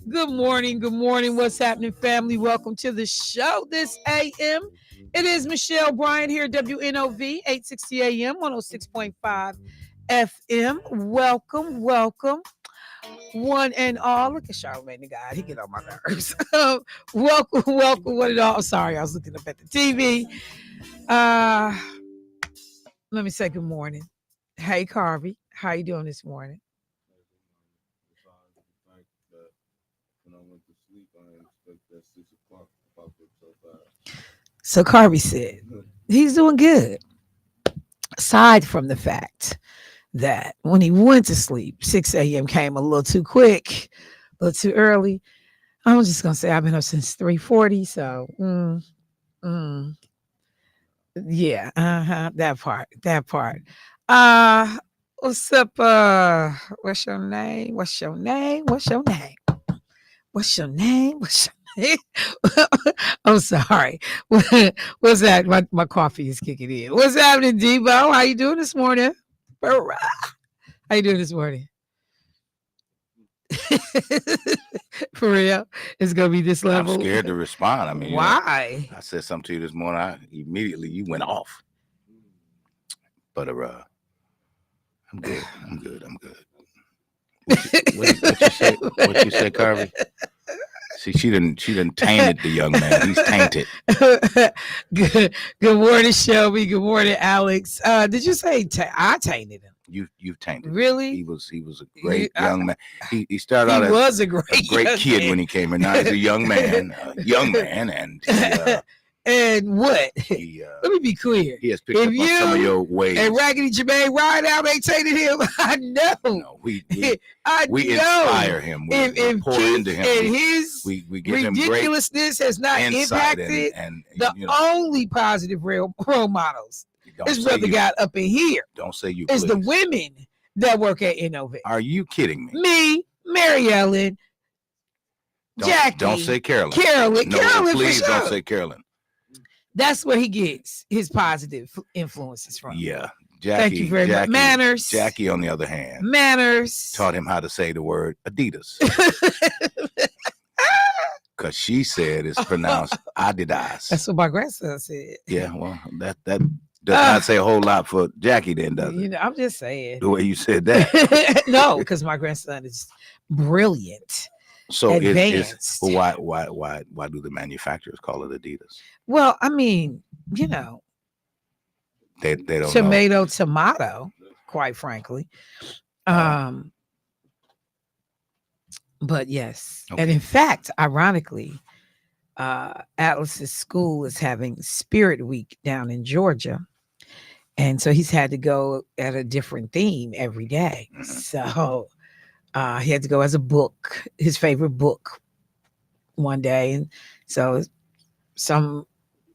Good morning. Good morning. What's happening, family? Welcome to the show this AM. It is Michelle Bryant here, WNOV, 860 AM, 106.5 FM. Welcome, welcome, one and all. Look at Charlamagne the God. He get on my nerves. Welcome, welcome, one and all. Sorry, I was looking up at the TV. Let me say good morning. Hey, Carvey. How you doing this morning? So Carvey said he's doing good. Aside from the fact that when he went to sleep, 6 a.m. came a little too quick, a little too early. I'm just gonna say I've been up since 3:40. So yeah, that part. Uh what's up? What's your name? What's your name? What's your name? What's your name? What's your name? I'm sorry. What's that? My coffee is kicking in. What's happening, Debo? How you doing this morning? How you doing this morning? For real? It's gonna be this level. I'm scared to respond. I mean, why? I said something to you this morning. Immediately you went off. But I'm good. I'm good. What you say? What you say, Carvey? See, she didn't tainted the young man. He's tainted. Good morning, Shelby. Good morning, Alex. Did you say I tainted him? You've tainted. Really? He was a great young man. He started out as a great kid when he came in. Now he's a young man, and and what? Let me be clear. He has picked up on some of your ways. And Raggedy Jermaine ride out, they tainted him. I know. No, we inspire him. We pour into him. And his we give ridiculousness has not impacted and the only positive role models. This brother got up in here. Don't say you. It's the women that work at Innovate. Are you kidding me? Me, Mary Ellen, Jackie. Don't say Carolyn. Carolyn. No, Carolyn, please for sure. don't say Carolyn. That's where he gets his positive influences from. Yeah. Jackie, thank you very much. Manners. Jackie, on the other hand, manners taught him how to say the word Adidas. Because she said it's pronounced Adidas. That's what my grandson said. Yeah, well, that does not say a whole lot for Jackie then, does it? I'm just saying. The way you said that. No, because my grandson is brilliant. So advanced. Why do the manufacturers call it Adidas? Well, I mean, they don't tomato, quite frankly. But yes. Okay. And in fact, ironically, Atlas's school is having Spirit Week down in Georgia. And so he's had to go at a different theme every day. Mm-hmm. So he had to go as a book, his favorite book one day. And so some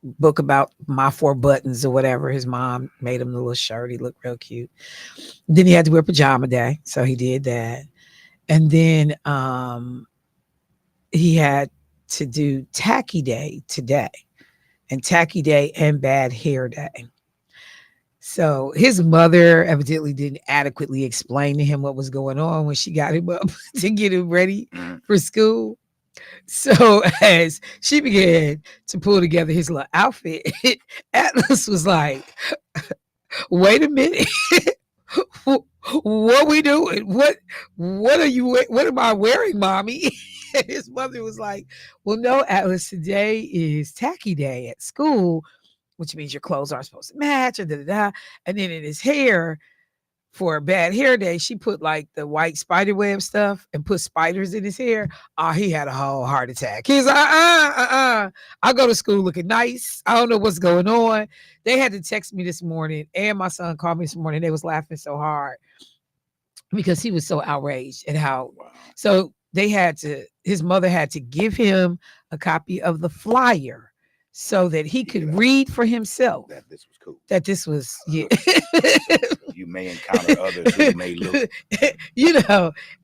book about my 4 buttons or whatever. His mom made him the little shirt. He looked real cute. Then he had to wear pajama day. So he did that. And then he had to do tacky day today, and tacky day and bad hair day. So his mother evidently didn't adequately explain to him what was going on when she got him up to get him ready for school. So as she began to pull together his little outfit, Atlas was like, wait a minute. What we doing? What are you? What am I wearing, mommy? And his mother was like, well, no, Atlas, today is tacky day at school, which means your clothes aren't supposed to match. And then in his hair, for a bad hair day, she put like the white spider web stuff and put spiders in his hair. Oh, he had a whole heart attack. He's like, I go to school looking nice. I don't know what's going on. They had to text me this morning, and my son called me this morning. They was laughing so hard because he was so outraged at how. Wow. So his mother had to give him a copy of the flyer so that he could read for himself. That this was cool. That this was, yeah. You may encounter others who may look.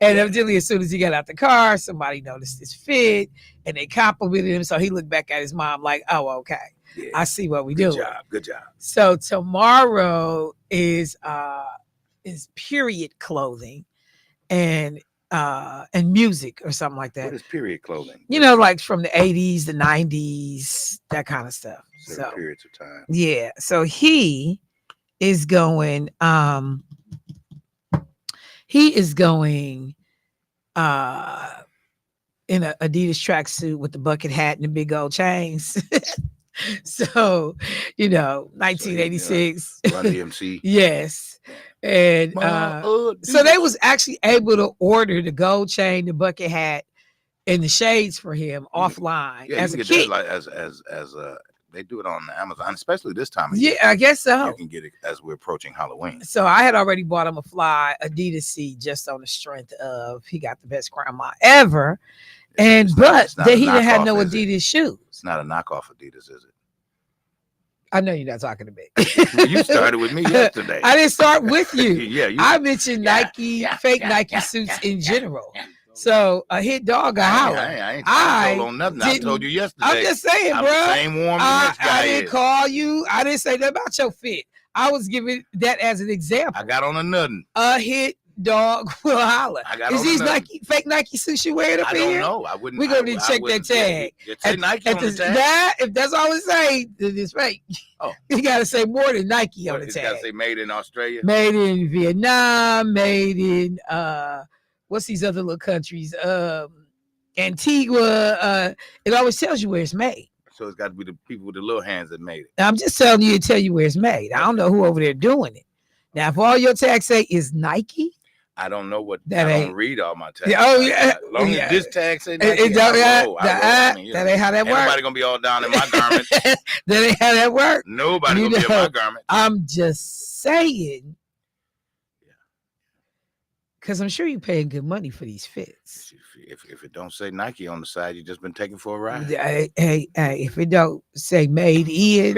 And evidently as soon as he got out the car, somebody noticed his fit and they complimented him. So he looked back at his mom like, oh, okay. Yeah. I see what we do. Good job. So tomorrow is period clothing. And and music or something like What that. is period clothing? You know, like from the 80s, the 90s, that kind of stuff. Certain So periods of time. yeah. So he is going uh in a Adidas tracksuit with the bucket hat and the big old chains. So, So he 1986. Run DMC. Yes. And My so they Adidas. was actually able to order the gold chain, the bucket hat, and the shades for him offline Yeah, you as can a get that kit. like as they do it on Amazon, especially this time of Yeah, year. I guess You so. can get it as we're approaching Halloween. So I had already bought him a fly Adidas seat just on the strength of he got the best grandma ever. But not a he didn't have knockoff, no is it? Adidas shoes. It's not a knockoff Adidas, is it? I know you're not talking to me. Well, you started with me yesterday. I didn't start with you. Yeah, I mentioned Nike, fake Nike suits in general. So a hit dog a holler. I ain't told on nothing. I told you yesterday. I'm just saying, I'm bro. the same warm image guy I didn't call you. I didn't say nothing about your fit. I was giving that as an example. I got on a nothing. A hit dog will holler. I got Is on these nothing. Nike fake Nike suits you wearing up I in don't here? know. I wouldn't. We're gonna need to check that tag. It say Nike on the tag. That, if that's all it say, then it's fake. Oh, you gotta say more than Nike on the it's tag. gotta say made in Australia, made in Vietnam, made in what's these other little countries? Antigua. It always tells you where it's made. So it's got to be the people with the little hands that made it. I'm just telling you to tell you where it's made. I don't know who over there doing it. Now, if all your tags say is Nike, I don't know what. That I ain't don't read all my tags. Yeah, oh yeah. As long as this tag say Nike, that ain't how that works. Nobody gonna be all down in my garment. That ain't how that works. Nobody gonna be in my garment. I'm just saying. Because I'm sure you're paying good money for these fits. If it don't say Nike on the side, you just been taking for a ride. Hey, if it don't say made in,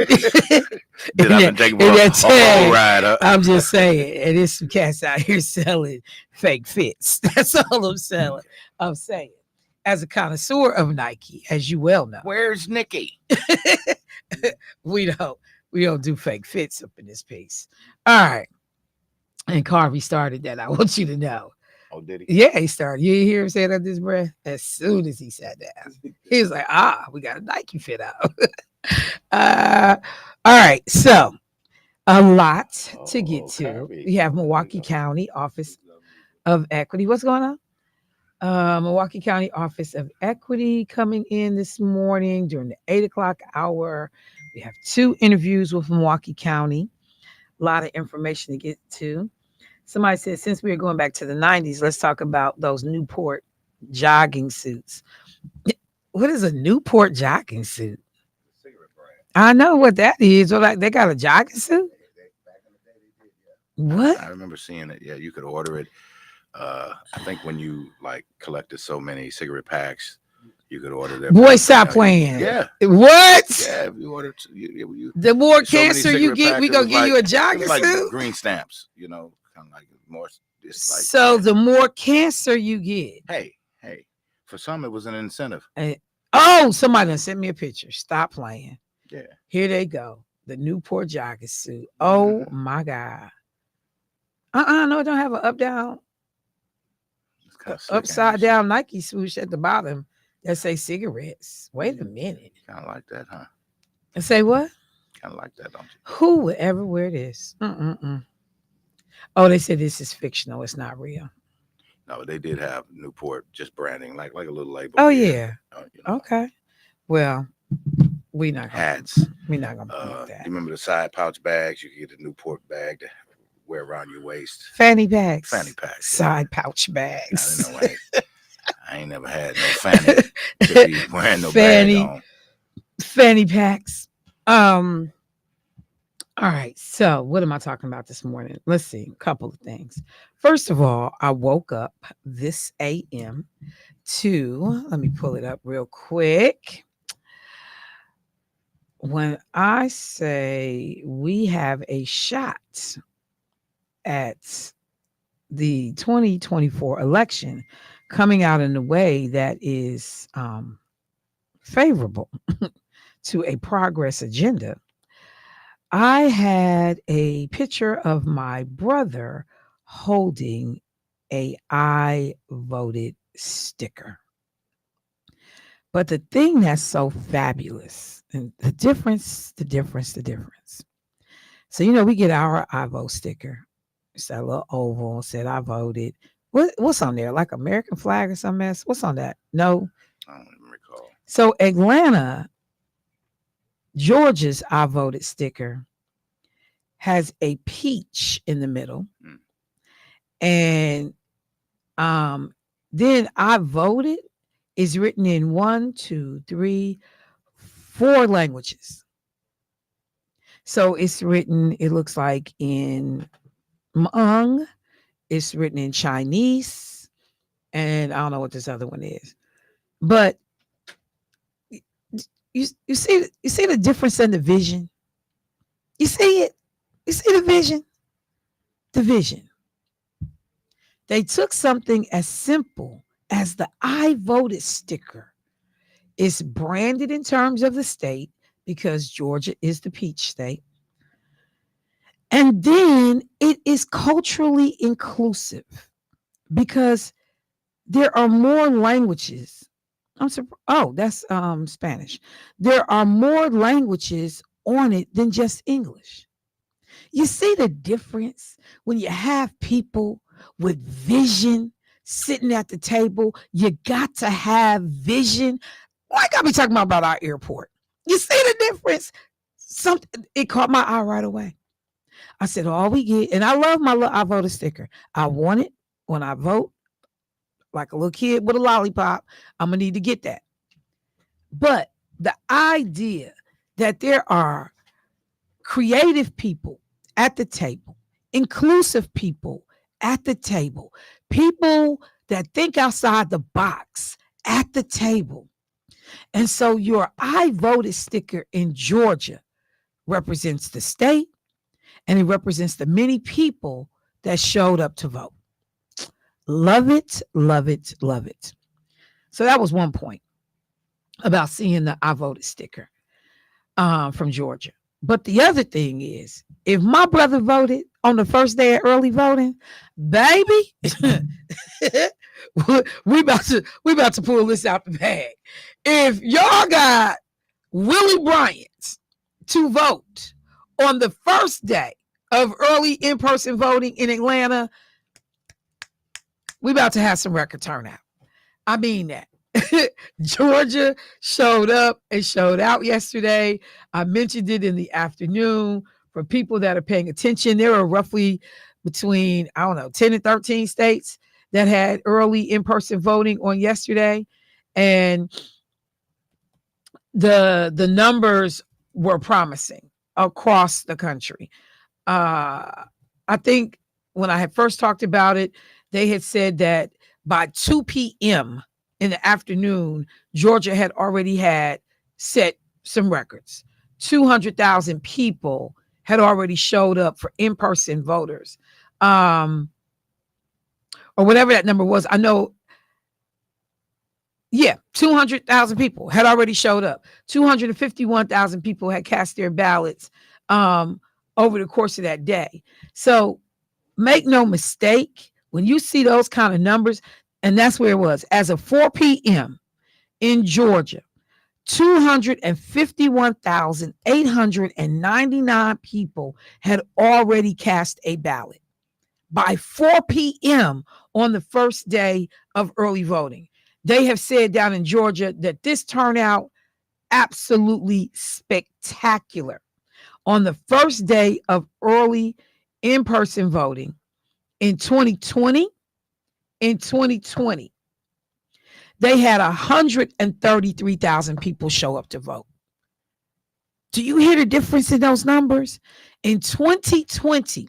then I've been taking for a whole ride. I'm just saying, and there's some cats out here selling fake fits. That's all I'm selling. I'm saying, as a connoisseur of Nike, as you well know, where's Nikki? we don't do fake fits up in this piece. All right. And Carvey started that. I want you to know. Oh, did he? Yeah, he started. You hear him say it under his breath? As soon as he sat down, he was like, we got a Nike fit out. All right. So, a lot to get to. Carvey. We have Milwaukee County Office of Equity. What's going on? Milwaukee County Office of Equity coming in this morning during the 8 o'clock hour. We have 2 interviews with Milwaukee County. A lot of information to get to. Somebody said, since we are going back to the 90s, let's talk about those Newport jogging suits. What is a Newport jogging suit? I know what that is. Or like they got a jogging suit? What? I remember seeing it. Yeah, you could order it. I think when you like collected so many cigarette packs, you could order them. Boy, stop playing. Yeah. What? Yeah, if you ordered, the more so cancer you get, we gonna give you a jogging like suit. Green stamps, kind of like more. It's like so the more cancer you get. Hey, for some it was an incentive. Somebody done sent me a picture. Stop playing. Yeah. Here they go. The Newport jogging suit. Oh my God. No, it don't have an up down. Upside down Nike swoosh at the bottom that say cigarettes. Wait a minute. Kind of like that, huh? And say what? Kind of like that, don't you? Who would ever wear this? Oh, they said this is fictional. It's not real. No, they did have Newport just branding like a little label. Oh yeah. Okay. Well, we're not gonna, hats. We're not gonna promote that. You remember the side pouch bags? You could get a Newport bag to wear around your waist. Fanny packs. Side pouch bags. I don't know. I ain't never had no fanny to be wearing no bag on. Fanny packs. All right. So what am I talking about this morning? Let's see. A couple of things. First of all, I woke up this AM to, let me pull it up real quick. When I say we have a shot at the 2024 election coming out in a way that is favorable to a progress agenda, I had a picture of my brother holding a I voted sticker. But the thing that's so fabulous, and the difference. So, we get our I vote sticker. It's that little oval said I voted. What's on there? Like American flag or some mess? What's on that? No. I don't even recall. So Atlanta, Georgia's I voted sticker has a peach in the middle. Mm. And then I voted is written in 4 languages. So it's written, it looks like in Hmong, it's written in Chinese, and I don't know what this other one is. But you see the difference in the vision? You see it? You see the vision? The vision. They took something as simple as the I voted sticker. It's branded in terms of the state because Georgia is the peach state. And then it is culturally inclusive because there are more languages. That's Spanish. There are more languages on it than just English. You see the difference when you have people with vision sitting at the table? You got to have vision. Like I be talking about our airport. You see the difference? Something it caught my eye right away. I said, all we get, and I love my little I voted sticker. I want it when I vote, like a little kid with a lollipop. I'm gonna need to get that. But the idea that there are creative people at the table, inclusive people at the table, people that think outside the box at the table. And so your I voted sticker in Georgia represents the state and it represents the many people that showed up to vote. Love it, love it, love it. So that was one point about seeing the I voted sticker from Georgia. But the other thing is, if my brother voted on the first day of early voting, baby, we about to pull this out the bag. If y'all got Willie Bryant to vote on the first day of early in-person voting in Atlanta, we about to have some record turnout. I mean that. Georgia showed up and showed out yesterday. I mentioned it in the afternoon. For people that are paying attention, there are roughly between, 10 and 13 states that had early in-person voting on yesterday. And the numbers were promising across the country. I think when I had first talked about it, they had said that by 2 p.m. in the afternoon, Georgia had already had set some records. 200,000 people had already showed up for in-person voters. Or whatever that number was. I know, 200,000 people had already showed up. 251,000 people had cast their ballots over the course of that day. So make no mistake, when you see those kind of numbers, and that's where it was, as of 4 p.m. in Georgia, 251,899 people had already cast a ballot by 4 p.m. on the first day of early voting. They have said down in Georgia that this turnout absolutely spectacular. On the first day of early in-person voting in 2020, they had 133,000 people show up to vote. Do you hear the difference in those numbers? In 2020,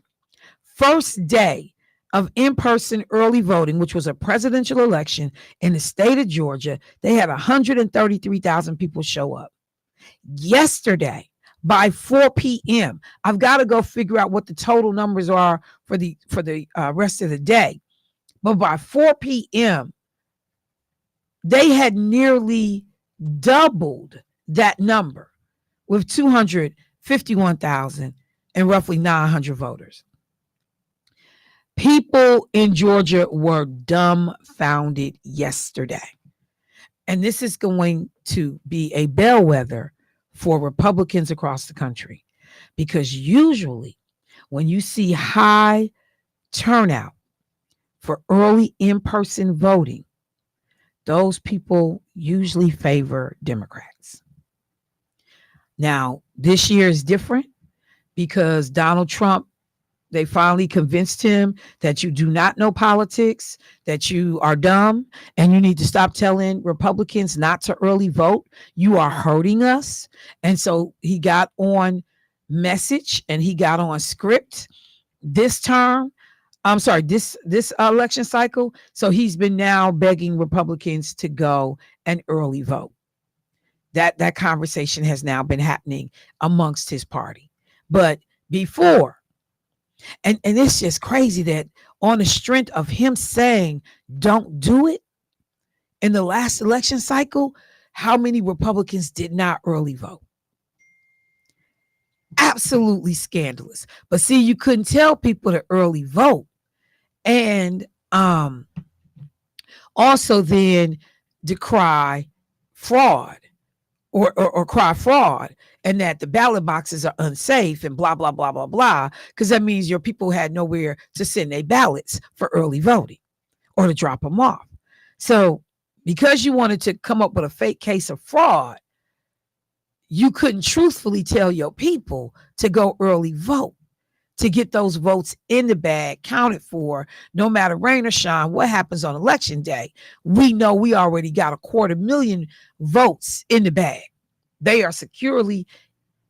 first day of in-person early voting, which was a presidential election in the state of Georgia, they had 133,000 people show up. Yesterday, by 4 p.m., I've got to go figure out what the total numbers are for the rest of the day. But by 4 p.m., they had nearly doubled that number with 251,000 and roughly 900 voters. People in Georgia were dumbfounded yesterday. And this is going to be a bellwether for Republicans across the country because usually when you see high turnout for early in person voting, those people usually favor Democrats. Now, this year is different because Donald Trump, they finally convinced him that you do not know politics, that you are dumb, and you need to stop telling Republicans not to early vote. You are hurting us. And so he got on message and he got on script this term. I'm sorry, this election cycle. So he's been now begging Republicans to go and early vote. That conversation has now been happening amongst his party. But before, and it's just crazy that on the strength of him saying don't do it in the last election cycle, how many Republicans did not early vote? Absolutely scandalous. But see, you couldn't tell people to early vote and also then decry fraud or cry fraud and that the ballot boxes are unsafe and blah, blah, blah, blah, blah, because that means your people had nowhere to send their ballots for early voting or to drop them off. So because you wanted to come up with a fake case of fraud, you couldn't truthfully tell your people to go early vote to get those votes in the bag counted for, no matter rain or shine. What happens on election day? We know we already got 250,000 votes in the bag. They are securely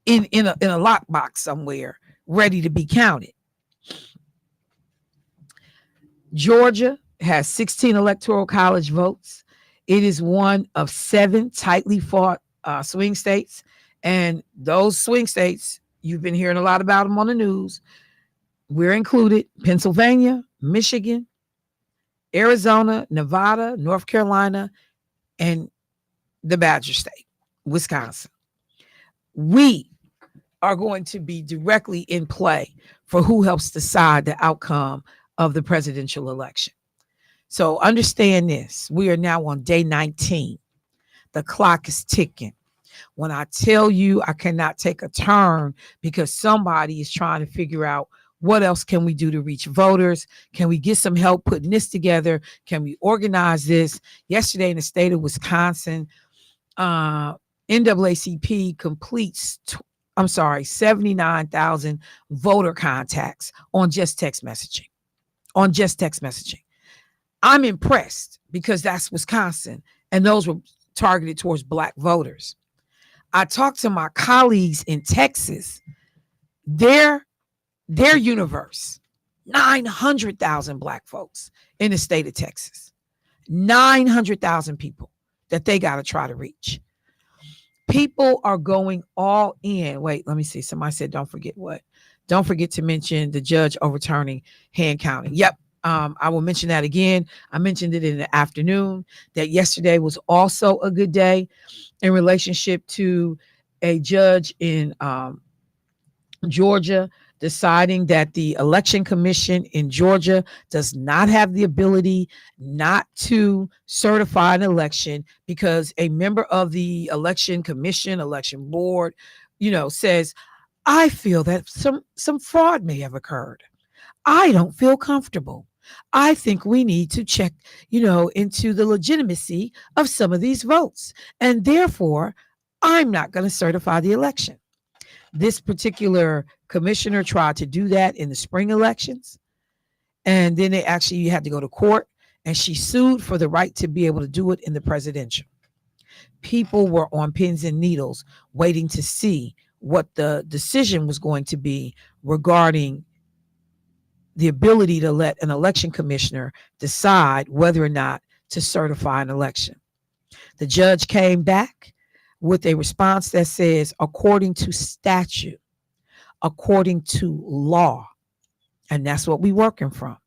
in a lockbox somewhere, ready to be counted. Georgia has 16 electoral college votes. It is one of 7 tightly fought swing states. And those swing states, you've been hearing a lot about them on the news. We're included: Pennsylvania, Michigan, Arizona, Nevada, North Carolina, and the Badger State, Wisconsin. We are going to be directly in play for who helps decide the outcome of the presidential election. So understand this. We are now on day 19. The clock is ticking. When I tell you I cannot take a turn because somebody is trying to figure out what else can we do to reach voters? Can we get some help putting this together? Can we organize this? Yesterday in the state of Wisconsin, NAACP completes 79,000 voter contacts on just text messaging. I'm impressed because that's Wisconsin, and those were targeted towards Black voters. I talked to my colleagues in Texas. Their universe, 900,000 Black folks in the state of Texas, 900,000 people that they got to try to reach. People are going all in. Wait, let me see. Somebody said, don't forget what? Don't forget to mention the judge overturning hand counting. Yep. I will mention that again. I mentioned it in the afternoon that yesterday was also a good day in relationship to a judge in Georgia deciding that the election commission in Georgia does not have the ability not to certify an election because a member of the election commission, election board, says, I feel that some fraud may have occurred. I don't feel comfortable. I think we need to check, into the legitimacy of some of these votes. And therefore, I'm not going to certify the election. This particular commissioner tried to do that in the spring elections. And then you had to go to court, and she sued for the right to be able to do it in the presidential. People were on pins and needles waiting to see what the decision was going to be regarding the ability to let an election commissioner decide whether or not to certify an election. The judge came back with a response that says, according to statute, according to law, and that's what we're working from.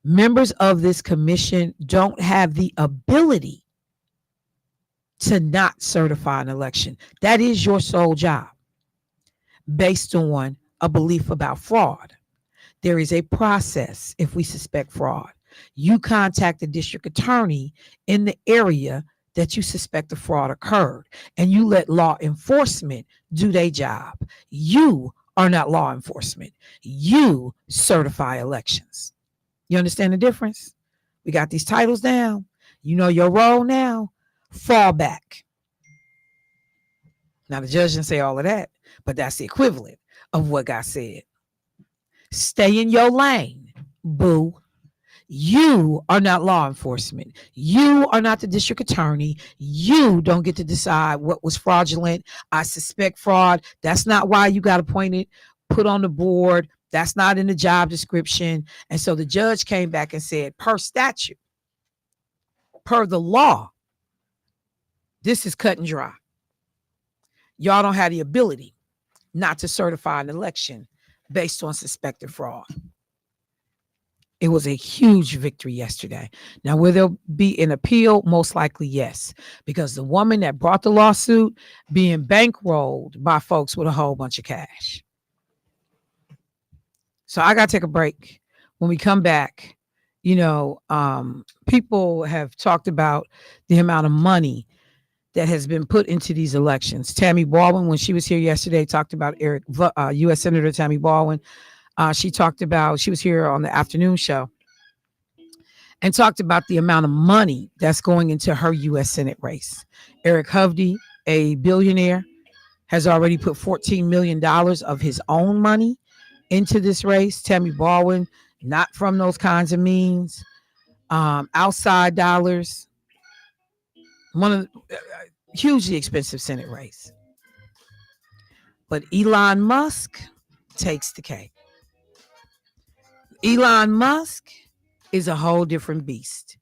Members of this commission don't have the ability to not certify an election. That is your sole job based on a belief about fraud. There is a process if we suspect fraud. You contact the district attorney in the area that you suspect the fraud occurred, and you let law enforcement do their job. You are not law enforcement. You certify elections. You understand the difference? We got these titles down. You know your role now. Fall back. Now, the judge didn't say all of that, but that's the equivalent of what got said. Stay in your lane, boo. You are not law enforcement. You are not the district attorney. You don't get to decide what was fraudulent. I suspect fraud. That's not why you got appointed, put on the board. That's not in the job description. And so the judge came back and said, per statute, per the law, this is cut and dry. Y'all don't have the ability not to certify an election based on suspected fraud. It was a huge victory yesterday. Now, will there be an appeal? Most likely, yes, because the woman that brought the lawsuit being bankrolled by folks with a whole bunch of cash. So I got to take a break. When we come back, people have talked about the amount of money that has been put into these elections. Tammy Baldwin, when she was here yesterday, talked about U.S. Senator Tammy Baldwin. She was here on the afternoon show and talked about the amount of money that's going into her U.S. Senate race. Eric Hovde, a billionaire, has already put $14 million of his own money into this race. Tammy Baldwin, not from those kinds of means. Outside dollars. One of the hugely expensive Senate race. But Elon Musk takes the cake. Elon Musk is a whole different beast.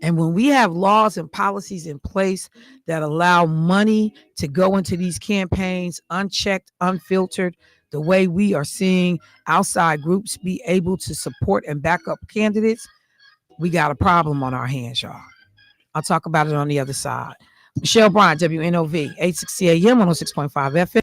And when we have laws and policies in place that allow money to go into these campaigns unchecked, unfiltered, the way we are seeing outside groups be able to support and back up candidates, we got a problem on our hands, y'all. I'll talk about it on the other side. Michelle Bryant, WNOV, 860 AM, 106.5 FM.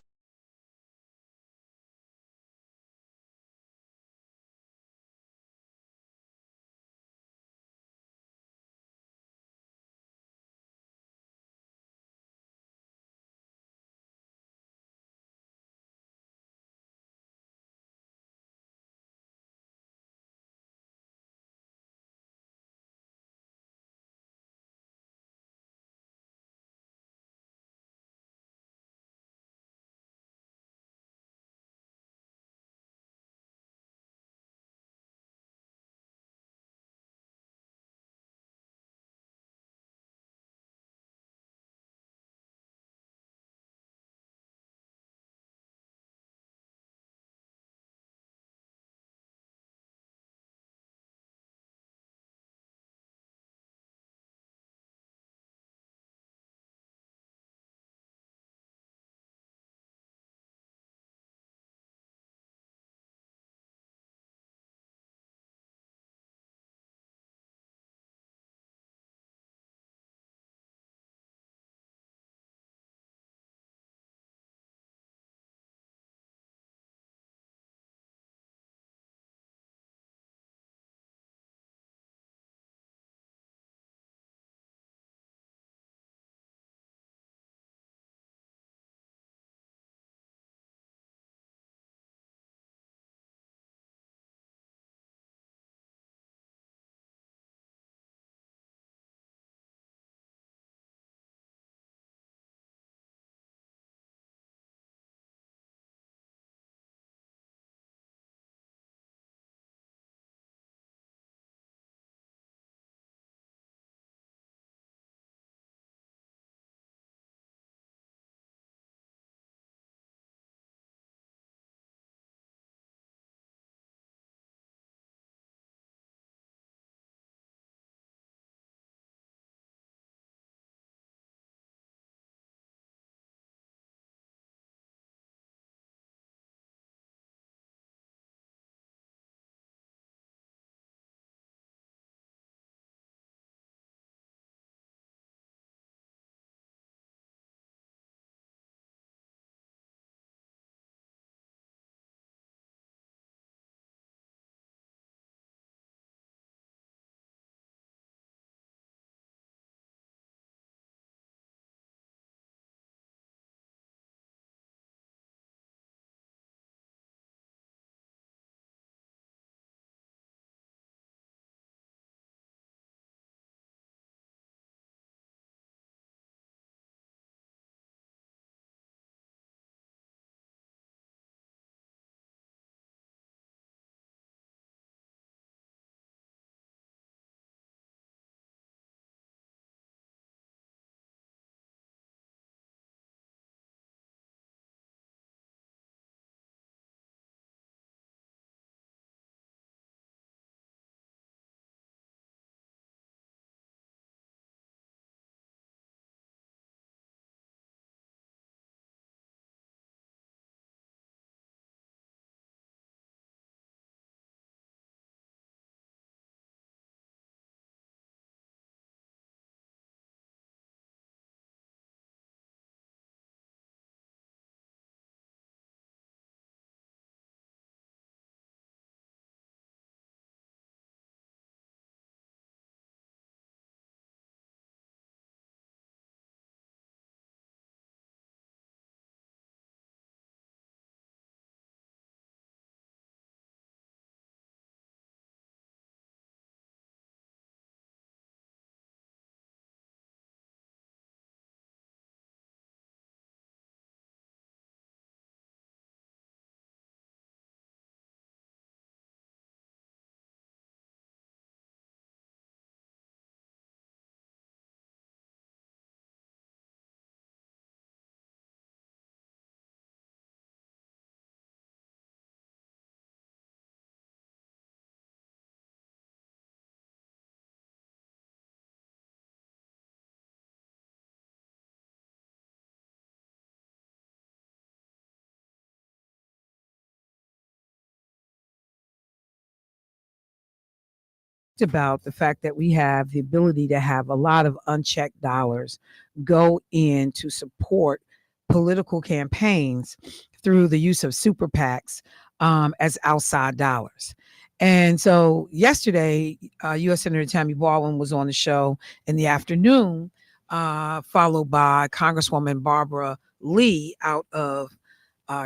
about the fact that we have the ability to have a lot of unchecked dollars go in to support political campaigns through the use of super PACs as outside dollars. And so yesterday, U.S. Senator Tammy Baldwin was on the show in the afternoon, followed by Congresswoman Barbara Lee out of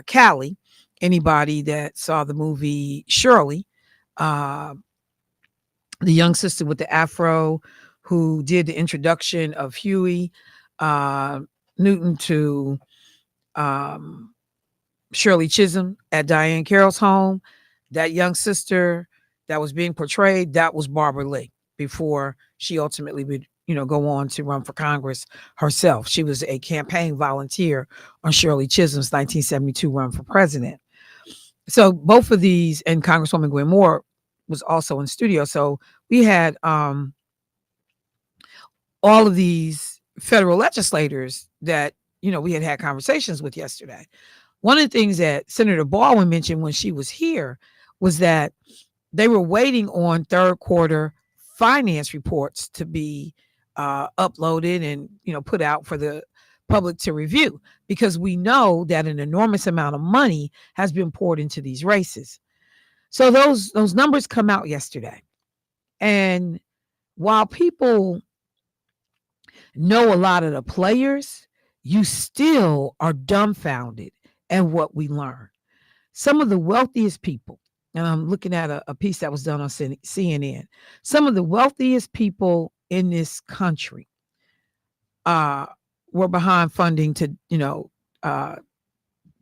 Cali. Anybody that saw the movie Shirley, uh, the young sister with the afro who did the introduction of Huey uh, Newton to um, Shirley Chisholm at Diane Carroll's home. That young sister that was being portrayed, that was Barbara Lee before she ultimately would, go on to run for Congress herself. She was a campaign volunteer on Shirley Chisholm's 1972 run for president. So both of these, and Congresswoman Gwen Moore was also in studio. So we had all of these federal legislators that we had conversations with yesterday. One of the things that Senator Baldwin mentioned when she was here was that they were waiting on third quarter finance reports to be uploaded and put out for the public to review, because we know that an enormous amount of money has been poured into these races. So those numbers come out yesterday, and while people know a lot of the players, you still are dumbfounded at what we learn. Some of the wealthiest people, and I'm looking at a piece that was done on CNN, some of the wealthiest people in this country uh, were behind funding to, uh,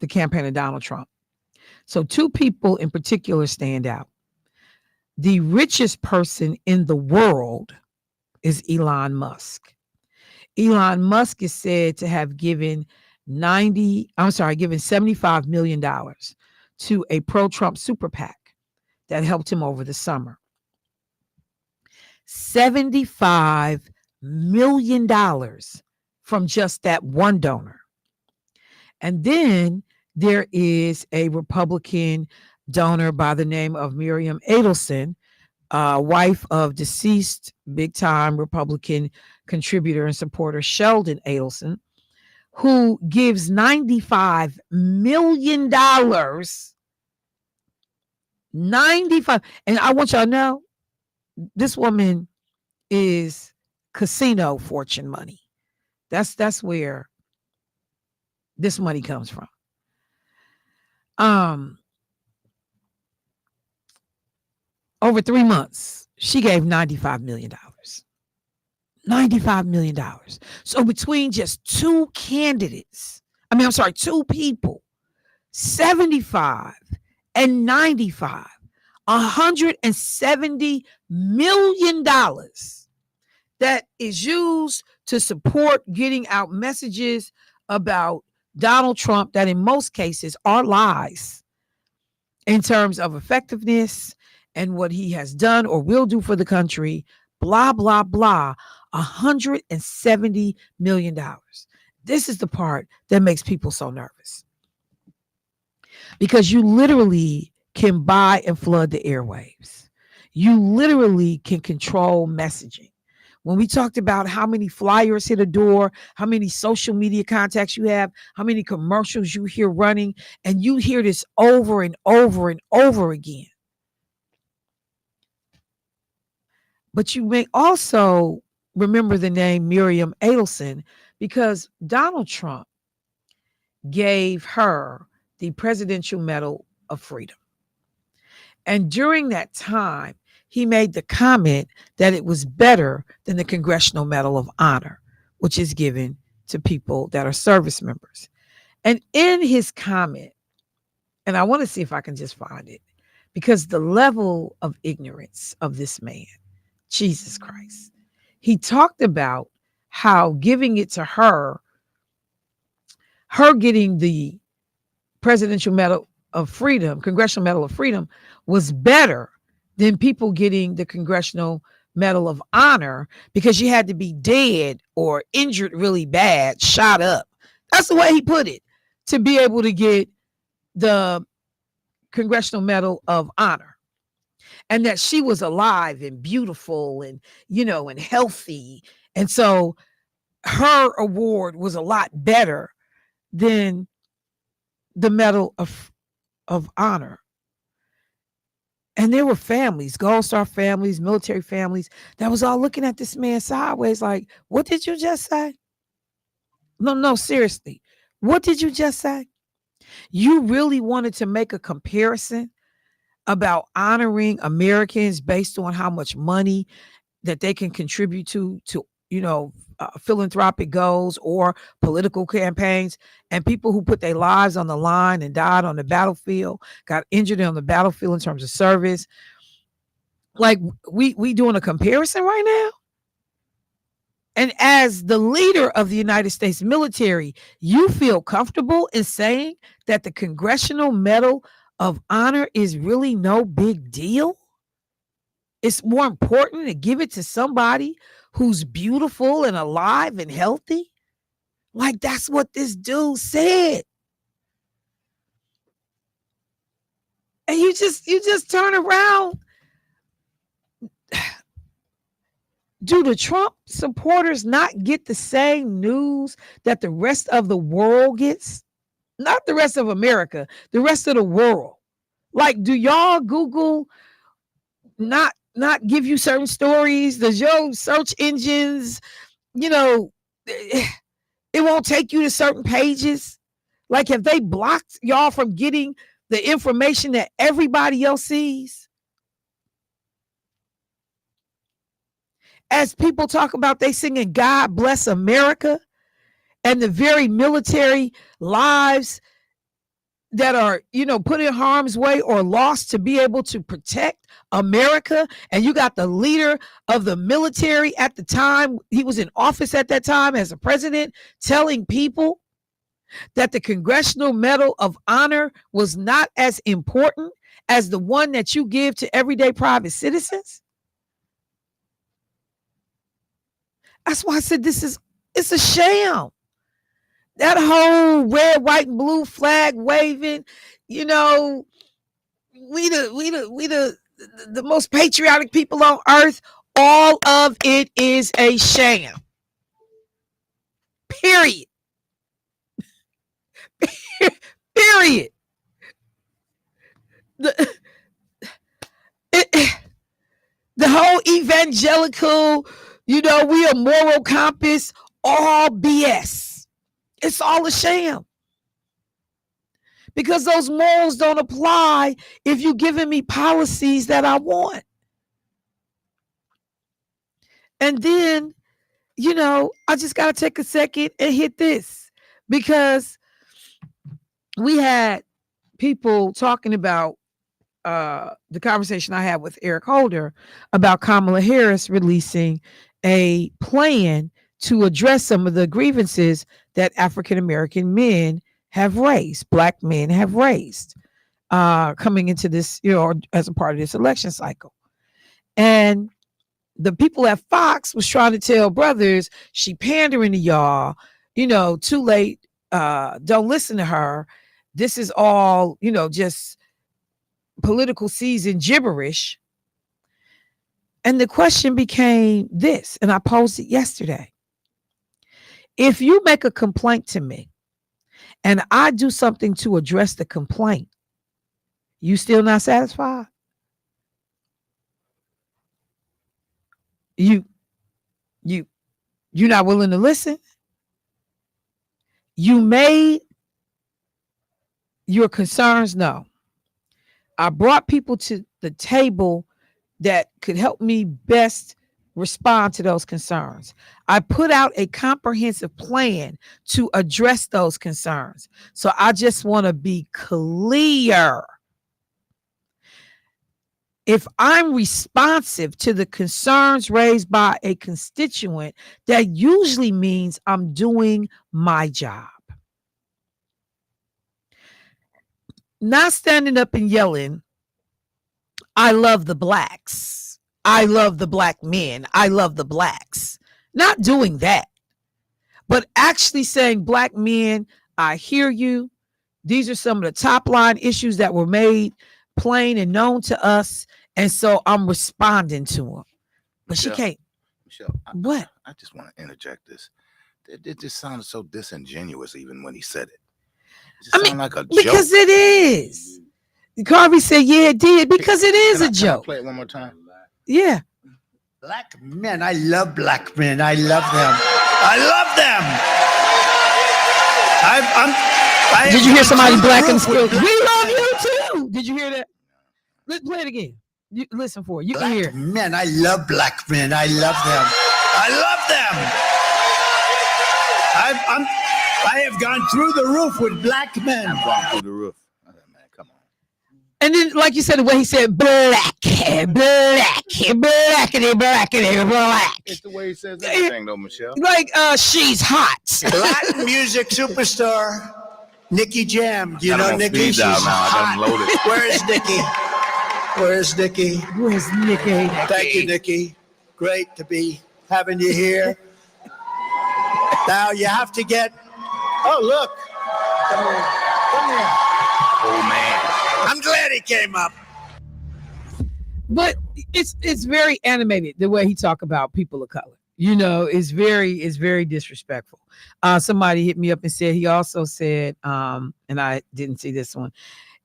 the campaign of Donald Trump. So two people in particular stand out. The richest person in the world is Elon Musk. Elon Musk is said to have given $75 million to a pro-Trump super PAC that helped him over the summer. $75 million from just that one donor. And then there is a Republican donor by the name of Miriam Adelson, wife of deceased big-time Republican contributor and supporter Sheldon Adelson, who gives $95 million. 95. And I want y'all to know, this woman is casino fortune money. That's where this money comes from. Over 3 months, she gave $95 million. $95 million. So between just two people, 75 and 95, $170 million that is used to support getting out messages about Donald Trump that in most cases are lies in terms of effectiveness and what he has done or will do for the country, blah, blah, blah. $170 million. This is the part that makes people so nervous, because you literally can buy and flood the airwaves. You literally can control messaging. When we talked about how many flyers hit a door, how many social media contacts you have, how many commercials you hear running, and you hear this over and over and over again. But you may also remember the name Miriam Adelson because Donald Trump gave her the Presidential Medal of Freedom. And during that time, he made the comment that it was better than the Congressional Medal of Honor, which is given to people that are service members. And in his comment, and I want to see if I can just find it, because the level of ignorance of this man, Jesus Christ, he talked about how giving it to her getting the Presidential Medal of Freedom, Congressional Medal of Freedom, was better than people getting the Congressional Medal of Honor, because you had to be dead or injured really bad, shot up. That's the way he put it, to be able to get the Congressional Medal of Honor. and that she was alive and beautiful and, and healthy. And so her award was a lot better than the Medal of Honor. And there were families, Gold Star families, military families, that was all looking at this man sideways like, what did you just say? No, no, seriously. What did you just say? You really wanted to make a comparison about honoring Americans based on how much money that they can contribute to philanthropic goals or political campaigns, and people who put their lives on the line and died on the battlefield, got injured on the battlefield in terms of service. Like we doing a comparison right now. And as the leader of the United States military, you feel comfortable in saying that the Congressional Medal of Honor is really no big deal? It's more important to give it to somebody who's beautiful and alive and healthy? Like, that's what this dude said. And you just turn around. Do the Trump supporters not get the same news that the rest of the world gets? Not the rest of America, the rest of the world. Like, do y'all Google not give you certain stories? Does your search engines, it won't take you to certain pages? Like, have they blocked y'all from getting the information that everybody else sees? As people talk about, they singing God Bless America, and the very military lives that are, put in harm's way or lost to be able to protect America. And you got the leader of the military at the time, he was in office at that time as a president, telling people that the Congressional Medal of Honor was not as important as the one that you give to everyday private citizens. That's why I said it's a sham. That whole red, white, and blue flag waving, we the most patriotic people on earth. All of it is a sham. Period. Period. The whole evangelical, we a moral compass, all BS. It's all a sham. Because those morals don't apply if you're giving me policies that I want. And then, I just got to take a second and hit this, because we had people talking about the conversation I had with Eric Holder about Kamala Harris releasing a plan to address some of the grievances that African-American men have raised, Black men have raised, coming into this, as a part of this election cycle. And the people at Fox was trying to tell brothers, she pandering to y'all, too late, don't listen to her. This is all, just political season gibberish. And the question became this, and I posed it yesterday. If you make a complaint to me and I do something to address the complaint, you still not satisfied? You're not willing to listen? You made your concerns known. I brought people to the table that could help me best respond to those concerns. I put out a comprehensive plan to address those concerns. So I just want to be clear. If I'm responsive to the concerns raised by a constituent, that usually means I'm doing my job. Not standing up and yelling, I love the Blacks. I love the Black men. I love the Blacks. Not doing that, but actually saying, Black men, I hear you. These are some of the top line issues that were made plain and known to us. And so I'm responding to him. But she Michelle, can't. Michelle, What? I just want to interject this. It just sounded so disingenuous even when he said it. It just I mean, sounded like a joke. because it is. Carvey said, yeah, it did, because it is a Can I joke. play it one more time? Yeah. Black men, I love black men. I love them. I love them. I Did have you hear gone somebody through the black in the roof school? with black We love men. you too. Did you hear that? Let's play it again. You listen for it. You can hear Black it. men, I love black men. I love them. I love them. I have gone through the roof with black men. I've gone through the roof. I said, man, come on. And then, like you said, the way he said, black, blackity, black. It's the way he says everything, though, Michelle. Like, she's hot. Latin music superstar Nikki Jam. Do you Got him know on Nikki? speed She's dial now. I got him hot. loaded. Where is Nikki? Where is Nikki? Where's Nikki? Thank you, Nikki. Great to be having you here. Now you have to get. Oh, look. Come here. Come here. Oh, man. I'm glad he came up. But it's very animated the way he talk about people of color. You know, it's very disrespectful. Somebody hit me up and said, he also said, and I didn't see this one,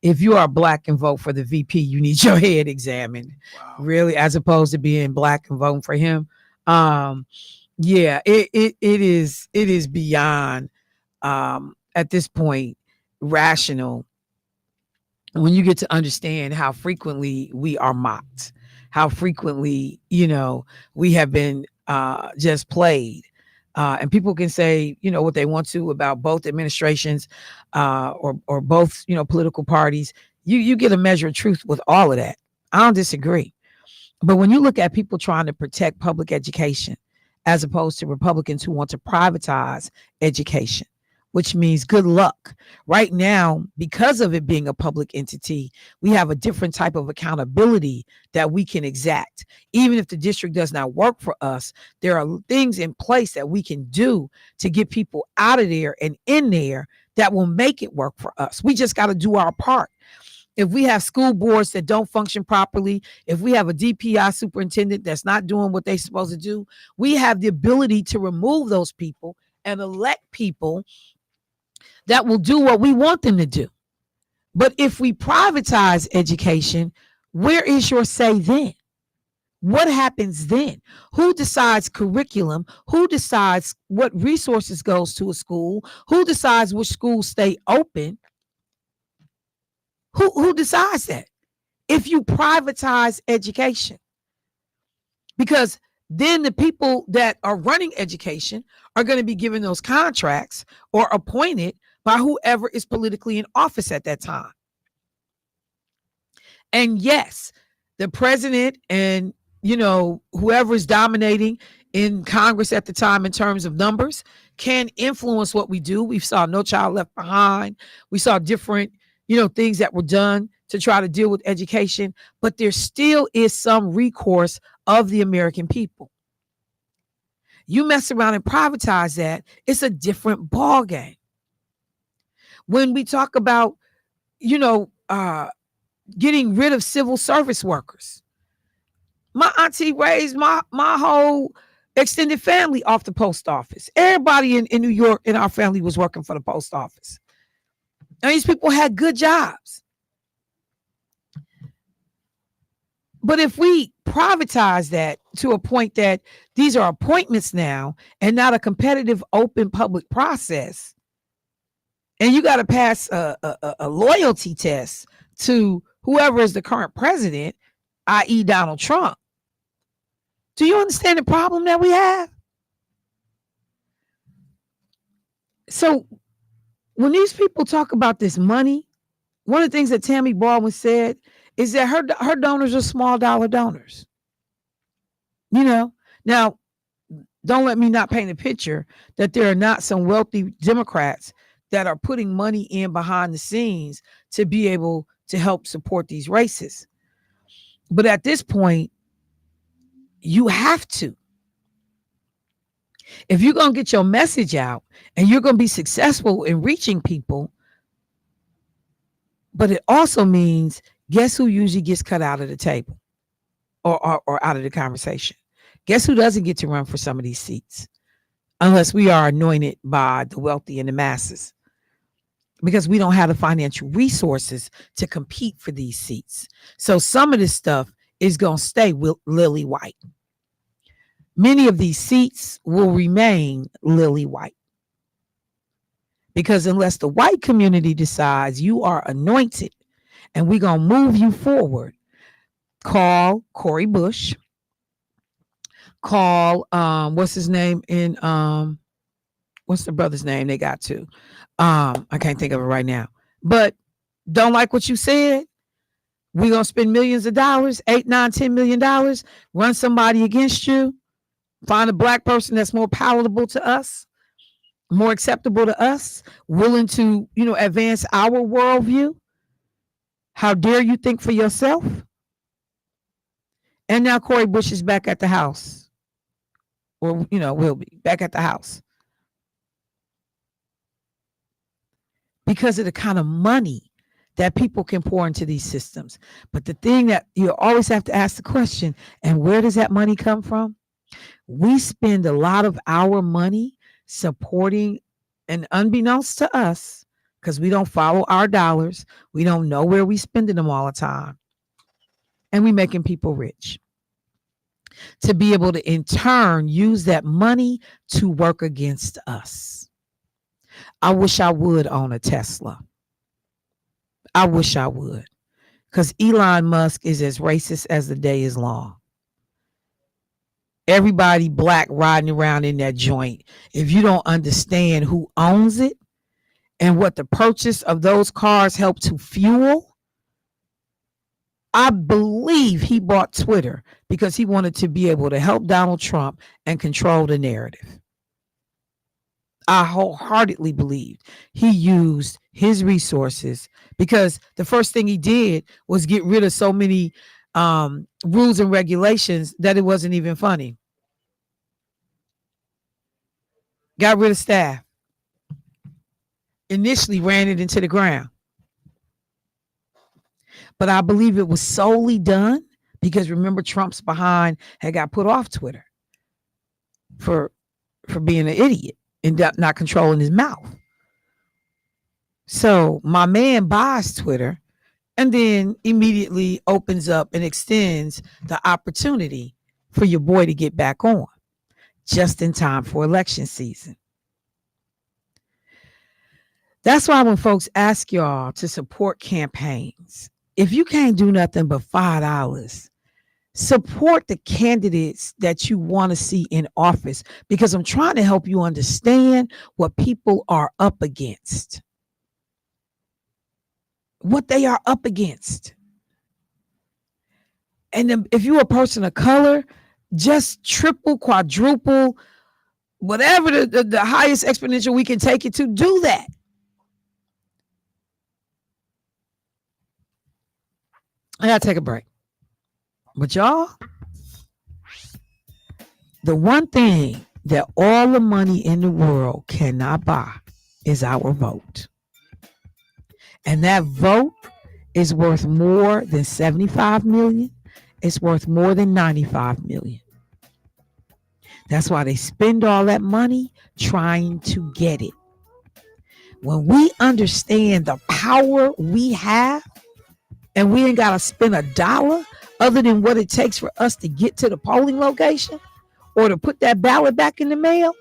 if you are black and vote for the VP, you need your head examined. Wow. Really, as opposed to being black and voting for him. Yeah, it is beyond at this point rational when you get to understand how frequently we are mocked, how frequently, you know, we have been just played. And people can say, you know, what they want to about both administrations or both, you know, political parties. You get a measure of truth with all of that. I don't disagree. But when you look at people trying to protect public education, as opposed to Republicans who want to privatize education, which means good luck. Right now, because of it being a public entity, we have a different type of accountability that we can exact. Even if the district does not work for us, there are things in place that we can do to get people out of there and in there that will make it work for us. We just got to do our part. If we have school boards that don't function properly, if we have a DPI superintendent that's not doing what they're supposed to do, we have the ability to remove those people and elect people that will do what we want them to do. But if we privatize education, where is your say then? What happens then? Who decides curriculum? Who decides what resources goes to a school? Who decides which schools stay open? Who decides that? If you privatize education, because then the people that are running education are going to be given those contracts or appointed by whoever is politically in office at that time. And yes, the president and, you know, whoever is dominating in Congress at the time in terms of numbers can influence what we do. We saw No Child Left Behind. We saw different, you know, things that were done to try to deal with education, but there still is some recourse of the American people. You mess around and privatize that, it's a different ball game. When we talk about, you know, getting rid of civil service workers, my auntie raised my whole extended family off the post office. Everybody in New York in our family was working for the post office. And these people had good jobs. But if we privatize that to a point that these are appointments now and not a competitive, open public process, and you got to pass a loyalty test to whoever is the current president, i.e. Donald Trump, do you understand the problem that we have? So when these people talk about this money, one of the things that Tammy Baldwin said is that her donors are small dollar donors. You know, now don't let me not paint a picture that there are not some wealthy Democrats that are putting money in behind the scenes to be able to help support these races. But at this point, you have to. If you're going to get your message out and you're going to be successful in reaching people, but it also means, guess who usually gets cut out of the table? or out of the conversation. Guess who doesn't get to run for some of these seats? Unless we are anointed by the wealthy and the masses, because we don't have the financial resources to compete for these seats. So some of this stuff is going to stay lily white. Many of these seats will remain lily white, because unless the white community decides you are anointed and we're going to move you forward, call Cori Bush, call what's his name in what's the brother's name they got to? I can't think of it right now. But don't like what you said? We're gonna spend millions of dollars, $8, $9, $10 million, run somebody against you, find a black person that's more palatable to us, more acceptable to us, willing to, advance our worldview. How dare you think for yourself? And now Cori Bush is back at the house. Or, will be back at the house. Because of the kind of money that people can pour into these systems. But the thing that you always have to ask the question, and where does that money come from? We spend a lot of our money supporting, and unbeknownst to us, because we don't follow our dollars, we don't know where we spending them all the time, and we making people rich to be able to in turn use that money to work against us. I wish I would own a Tesla. I wish I would, because Elon Musk is as racist as the day is long. Everybody black riding around in that joint. If you don't understand who owns it and what the purchase of those cars help to fuel, I believe he bought Twitter because he wanted to be able to help Donald Trump and control the narrative. I wholeheartedly believed he used his resources, because the first thing he did was get rid of so many rules and regulations that it wasn't even funny. Got rid of staff. Initially ran it into the ground. But I believe it was solely done because, remember, Trump's behind had got put off Twitter for being an idiot and not controlling his mouth. So my man buys Twitter and then immediately opens up and extends the opportunity for your boy to get back on just in time for election season. That's why when folks ask y'all to support campaigns, if you can't do nothing but $5, support the candidates that you want to see in office, because I'm trying to help you understand what people are up against. What they are up against. And if you're a person of color, just triple, quadruple, whatever the highest exponential we can take it to, do that. I gotta take a break. But y'all, the one thing that all the money in the world cannot buy is our vote. And that vote is worth more than 75 million. It's worth more than 95 million. That's why they spend all that money trying to get it. When we understand the power we have, and we ain't got to spend $1 other than what it takes for us to get to the polling location or to put that ballot back in the mail,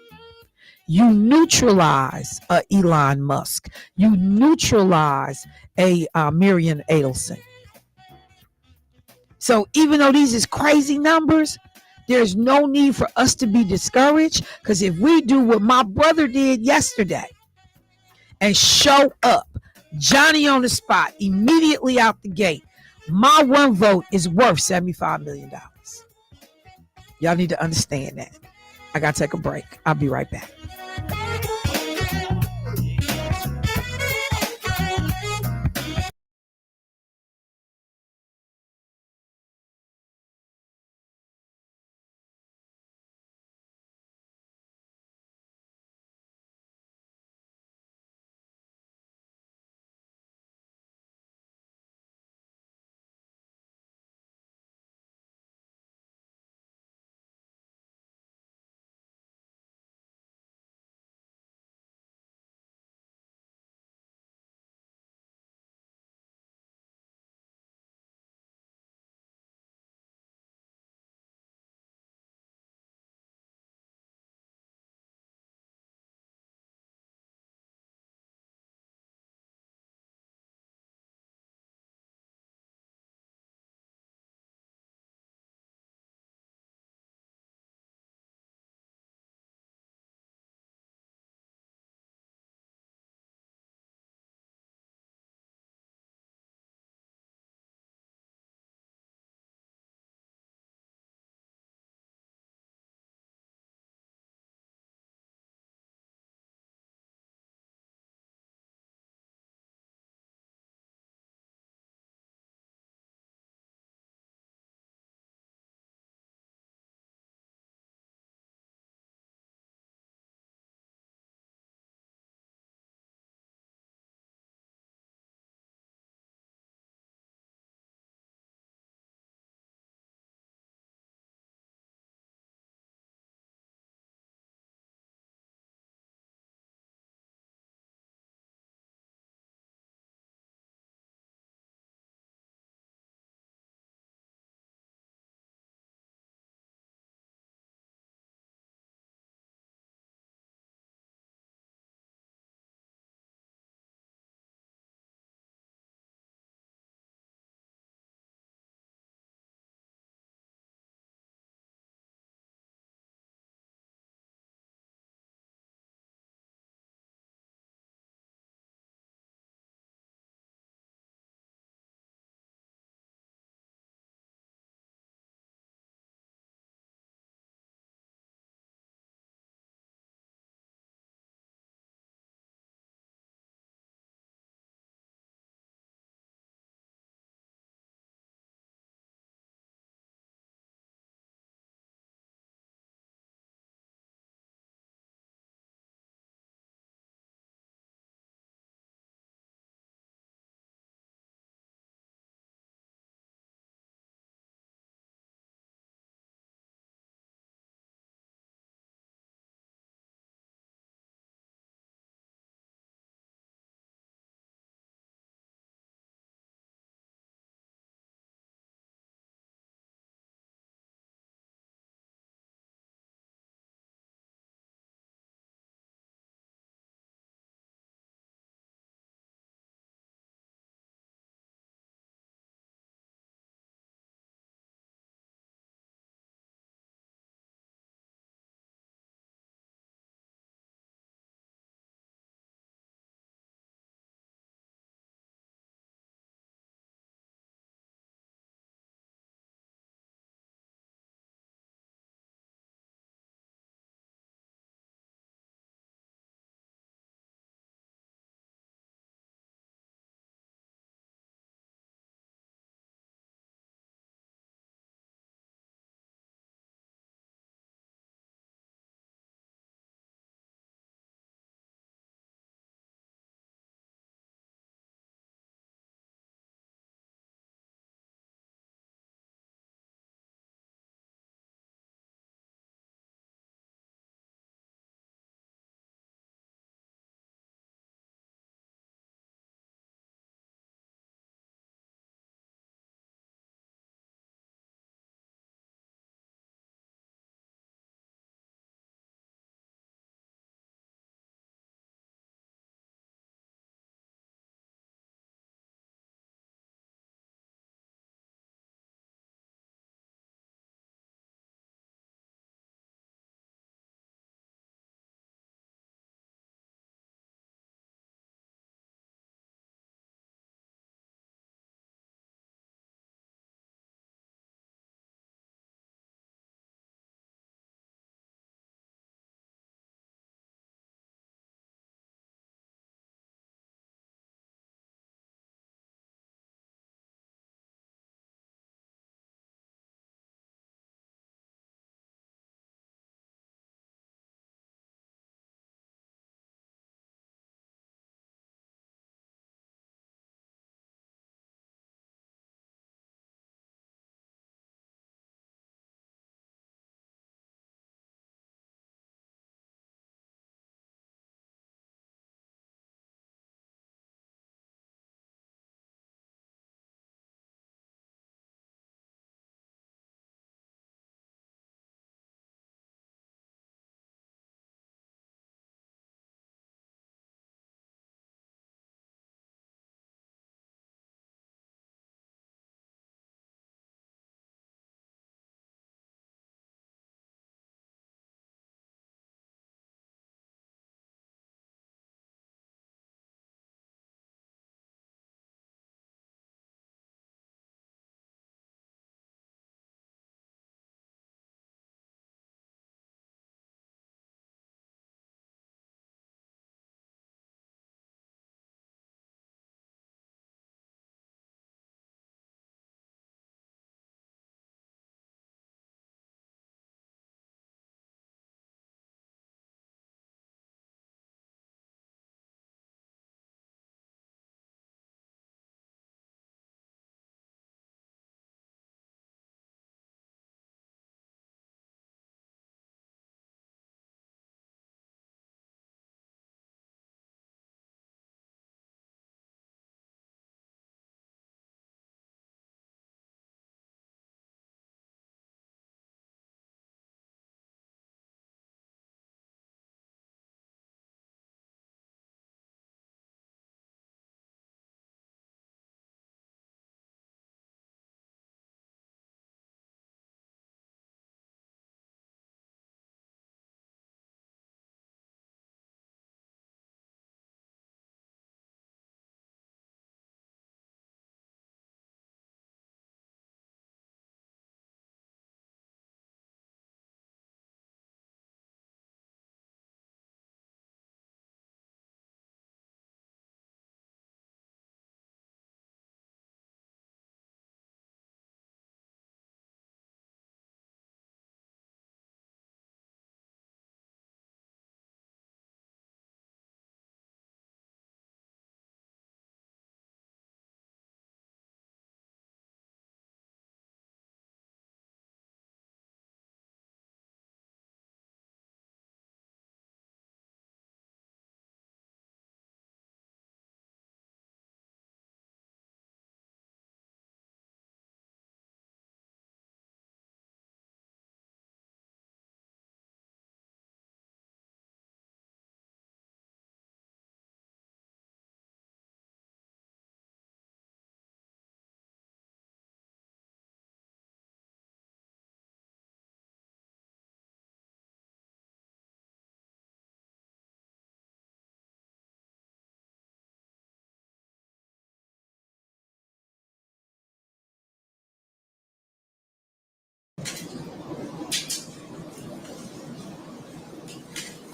you neutralize a Elon Musk. You neutralize a Marian Edelson. So even though these is crazy numbers, there's no need for us to be discouraged, because if we do what my brother did yesterday and show up, Johnny on the spot, immediately out the gate, my one vote is worth $75 million. Y'all need to understand that. I got to take a break. I'll be right back.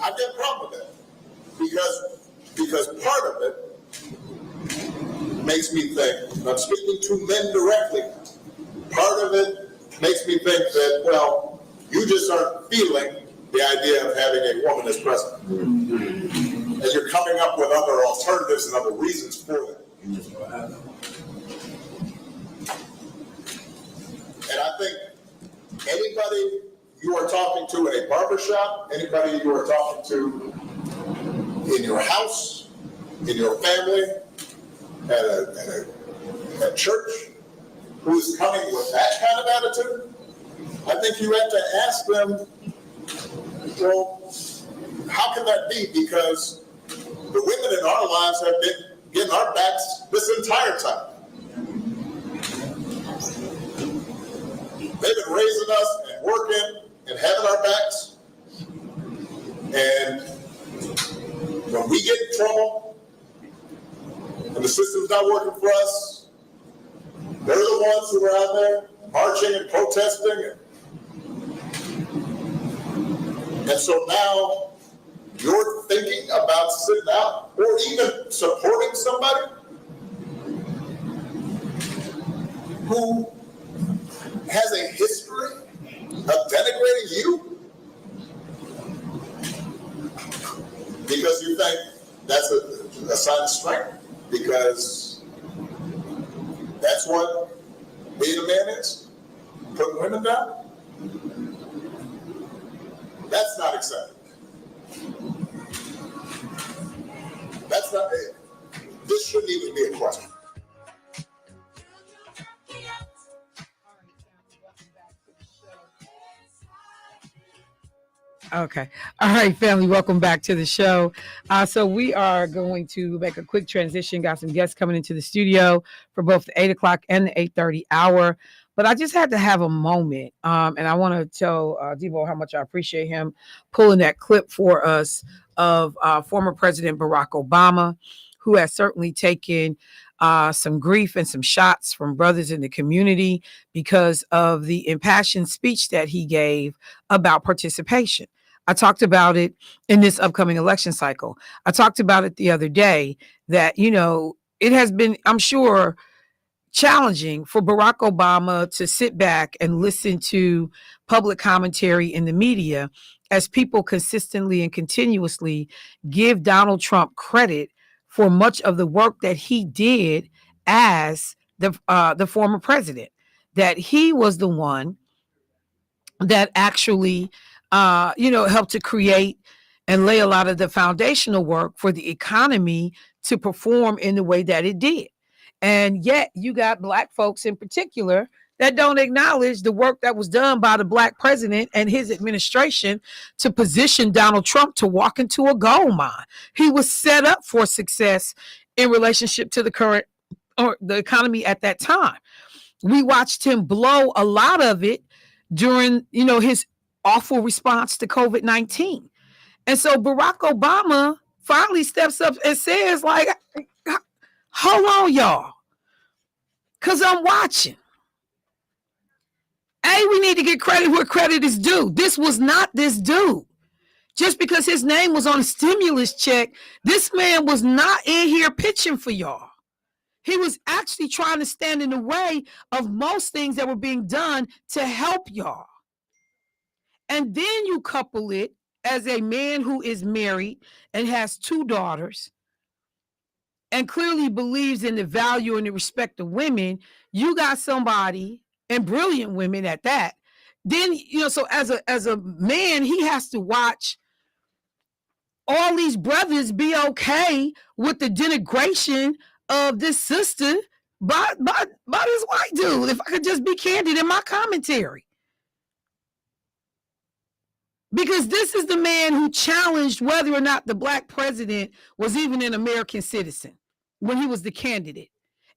I've got a problem with that because part of it makes me think, and I'm speaking to men directly, part of it makes me think that, well, you just aren't feeling the idea of having a woman as president. And you're coming up with other alternatives and other reasons for that. And I think anybody you are talking to in a barbershop, anybody you are talking to in your house, in your family, at church, who's coming with that kind of attitude, I think you have to ask them, well, how can that be? Because the women in our lives have been getting our backs this entire time. They've been raising us and working and having our backs. And when we get in trouble and the system's not working for us, they're the ones who are out there marching and protesting. And so now you're thinking about sitting out or even supporting somebody who has a history of denigrating you because you think that's a sign of strength, because that's what being a man is, putting women down. That's not acceptable. That's not it. This shouldn't even be a question. Okay. All right, family, welcome back to the show. So we are going to make a quick transition. Got some guests coming into the studio for both the 8 o'clock and the 8:30 hour. But I just had to have a moment. And I want to tell Debo how much I appreciate him pulling that clip for us of former President Barack Obama, who has certainly taken some grief and some shots from brothers in the community because of the impassioned speech that he gave about participation. I talked about it in this upcoming election cycle. I talked about it the other day that, you know, it has been, I'm sure, challenging for Barack Obama to sit back and listen to public commentary in the media as people consistently and continuously give Donald Trump credit for much of the work that he did as the former president, that he was the one that actually helped to create and lay a lot of the foundational work for the economy to perform in the way that it did. And yet you got Black folks in particular that don't acknowledge the work that was done by the Black president and his administration to position Donald Trump to walk into a gold mine. He was set up for success in relationship to the current or the economy at that time. We watched him blow a lot of it during, his awful response to COVID-19. And so Barack Obama finally steps up and says, like, hold on, y'all, because I'm watching. We need to get credit where credit is due. This was not this dude. Just because his name was on a stimulus check, this man was not in here pitching for y'all. He was actually trying to stand in the way of most things that were being done to help y'all. And then you couple it as a man who is married and has 2 daughters and clearly believes in the value and the respect of women. You got somebody, and brilliant women at that. Then, so as a man, he has to watch all these brothers be okay with the denigration of this sister by this white dude. If I could just be candid in my commentary. Because this is the man who challenged whether or not the Black president was even an American citizen when he was the candidate,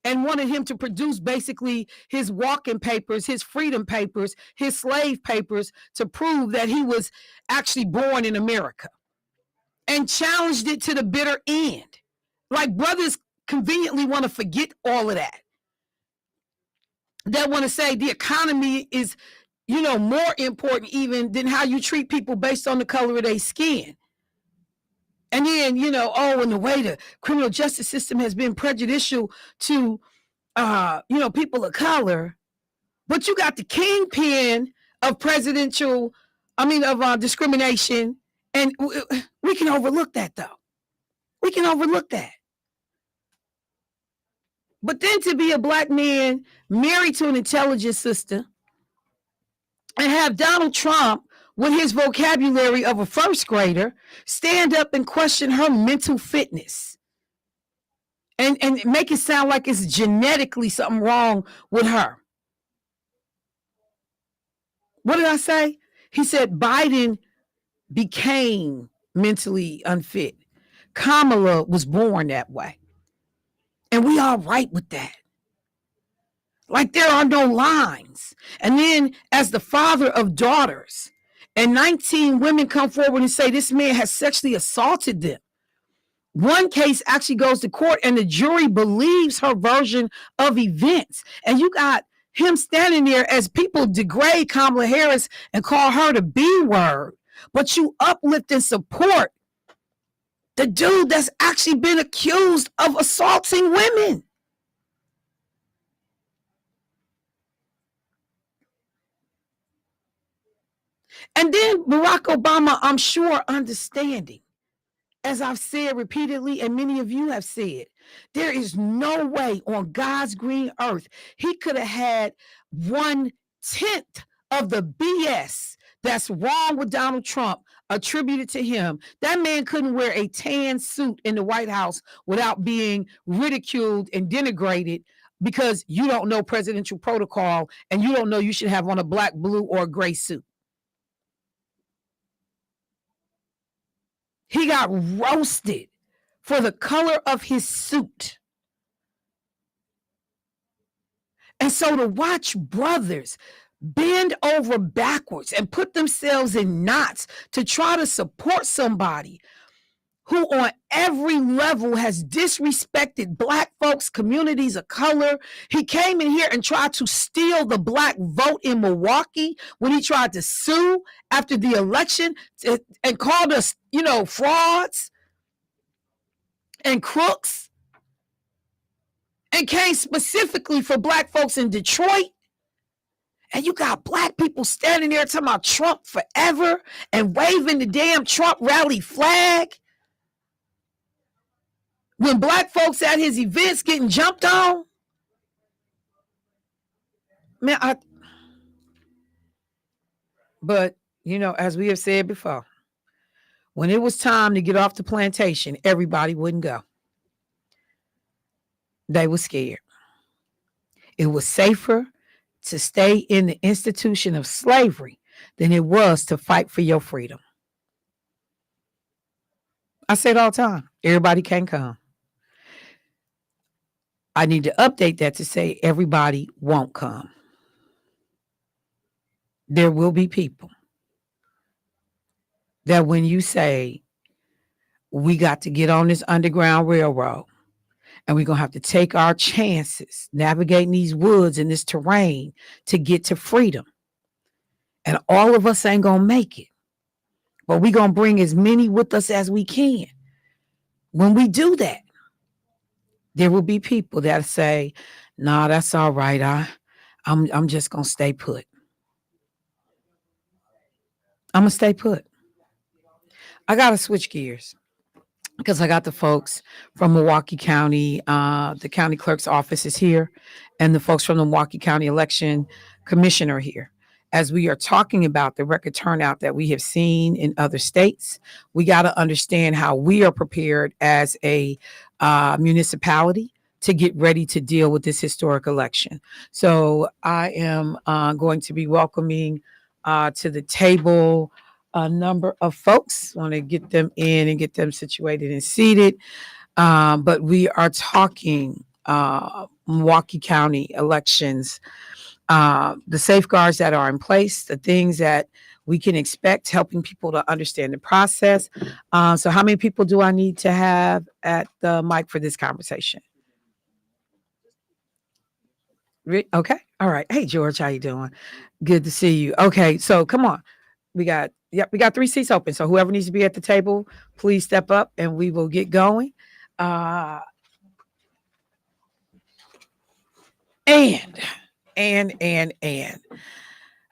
and wanted him to produce basically his walking papers, his freedom papers, his slave papers to prove that he was actually born in America, and challenged it to the bitter end. Like, brothers conveniently want to forget all of that. They want to say the economy is, more important even than how you treat people based on the color of their skin. And then, and the way the criminal justice system has been prejudicial to, people of color. But you got the kingpin of discrimination. And we can overlook that, though. We can overlook that. But then to be a black man married to an intelligence sister and have Donald Trump with his vocabulary of a first grader stand up and question her mental fitness and make it sound like it's genetically something wrong with her. What did I say? He said Biden became mentally unfit. Kamala was born that way. And we all right with that. Like there are no lines. And then as the father of daughters, and 19 women come forward and say this man has sexually assaulted them. One case actually goes to court and the jury believes her version of events. And you got him standing there as people degrade Kamala Harris and call her the B word, but you uplift and support the dude that's actually been accused of assaulting women. And then Barack Obama, I'm sure, understanding, as I've said repeatedly, and many of you have said, there is no way on God's green earth he could have had 1/10 of the BS that's wrong with Donald Trump attributed to him. That man couldn't wear a tan suit in the White House without being ridiculed and denigrated because you don't know presidential protocol and you don't know you should have on a black, blue, or gray suit. He got roasted for the color of his suit. And so to watch brothers bend over backwards and put themselves in knots to try to support somebody who on every level has disrespected black folks, communities of color. He came in here and tried to steal the black vote in Milwaukee when he tried to sue after the election and called us, frauds and crooks, and came specifically for black folks in Detroit. And you got black people standing there talking about Trump forever and waving the damn Trump rally flag. When black folks at his events getting jumped on. Man, but, as we have said before, when it was time to get off the plantation, everybody wouldn't go. They were scared. It was safer to stay in the institution of slavery than it was to fight for your freedom. I say it all the time. Everybody can't come. I need to update that to say everybody won't come. There will be people that when you say we got to get on this Underground Railroad and we're going to have to take our chances navigating these woods and this terrain to get to freedom. And all of us ain't going to make it. But we're going to bring as many with us as we can. When we do that, there will be people that say, nah, that's all right. I'm just going to stay put. I'm going to stay put. I got to switch gears because I got the folks from Milwaukee County. The county clerk's office is here, and the folks from the Milwaukee County Election Commission are here. As we are talking about the record turnout that we have seen in other states, we got to understand how we are prepared as a municipality to get ready to deal with this historic election. So I am going to be welcoming to the table a number of folks. Want to get them in and get them situated and seated. But we are talking Milwaukee County elections, the safeguards that are in place, the things that we can expect, helping people to understand the process. So how many people do I need to have at the mic for this conversation? Okay. All right. Hey, George, how you doing? Good to see you. Okay. So come on. We got Yep, we got 3 seats open. So whoever needs to be at the table, please step up and we will get going. And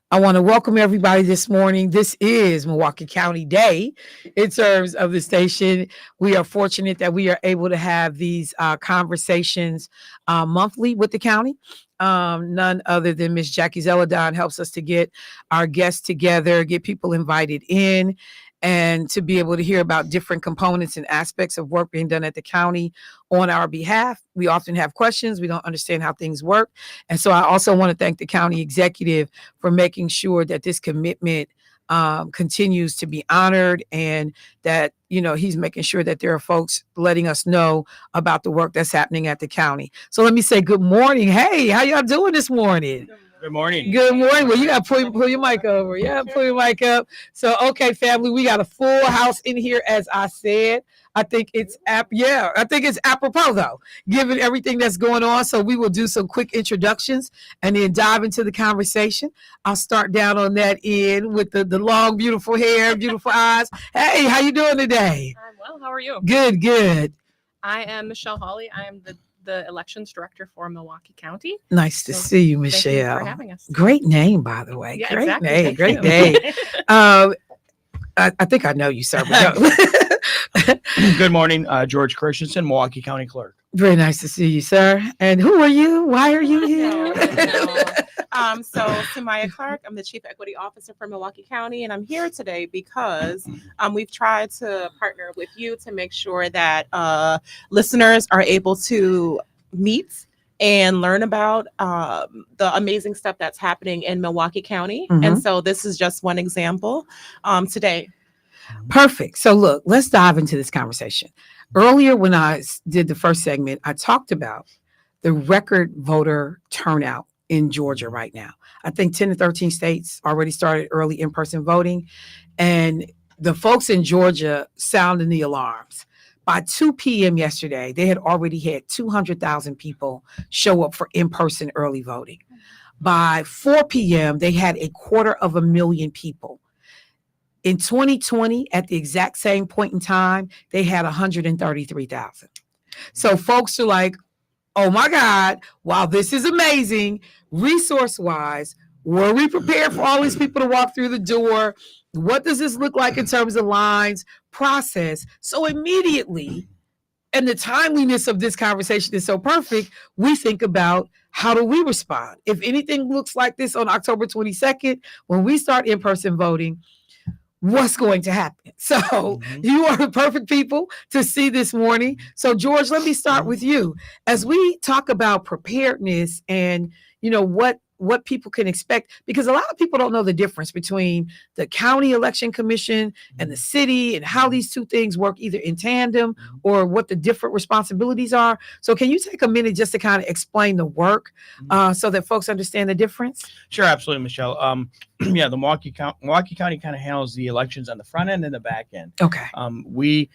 I want to welcome everybody this morning. This is Milwaukee County Day in terms of the station. We are fortunate that we are able to have these conversations monthly with the county. None other than Miss Jackie Zeladon helps us to get our guests together, get people invited in, and to be able to hear about different components and aspects of work being done at the county on our behalf. We often have questions. We don't understand how things work. And so I also want to thank the county executive for making sure that this commitment continues to be honored, and that, you know, he's making sure that there are folks letting us know about the work that's happening at the county. So let me say good morning. Hey, how y'all doing this morning? Good morning. Good morning. Well, you got to pull your mic over. Yeah, pull your mic up. So, okay, family, we got a full house in here, as I said. I think it's apropos though, given everything that's going on. So we will do some quick introductions and then dive into the conversation. I'll start down on that end with the long, beautiful hair, beautiful eyes. Hey, how you doing today? I'm well. How are you? Good, good. I am Michelle Hawley. I am the elections director for Milwaukee County. Nice to see you, Michelle. Thank you for having us. Great name, by the way. Yeah, Great exactly. name. Thank Great you. name. I think I know you, sir. Good morning, George Christensen, Milwaukee County Clerk. Very nice to see you, sir. And who are you? Why are you here? So Samaya Clark, I'm the Chief Equity Officer for Milwaukee County, and I'm here today because we've tried to partner with you to make sure that listeners are able to meet and learn about the amazing stuff that's happening in Milwaukee County. Mhm. And so this is just one example today. Perfect. So look, let's dive into this conversation. Earlier, when I did the first segment, I talked about the record voter turnout in Georgia right now. I think 10 to 13 states already started early in-person voting, and the folks in Georgia sounding the alarms. By 2 p.m. yesterday, they had already had 200,000 people show up for in-person early voting. By 4 p.m., they had 250,000 people. In 2020, at the exact same point in time, they had 133,000. So folks are like, oh my God, wow, this is amazing. Resource-wise, were we prepared for all these people to walk through the door? What does this look like in terms of lines, process? So immediately, and the timeliness of this conversation is so perfect, we think about, how do we respond? If anything looks like this on October 22nd, when we start in-person voting, what's going to happen? So you are the perfect people to see this morning. So George, let me start with you. As we talk about preparedness and, you know, what people can expect, because a lot of people don't know the difference between the county election commission and the city, and how these two things work either in tandem or what the different responsibilities are. So can you take a minute just to kind of explain the work so that folks understand the difference? Sure, absolutely, Michelle. Yeah, the Milwaukee County kind of handles the elections on the front end and the back end. Okay. We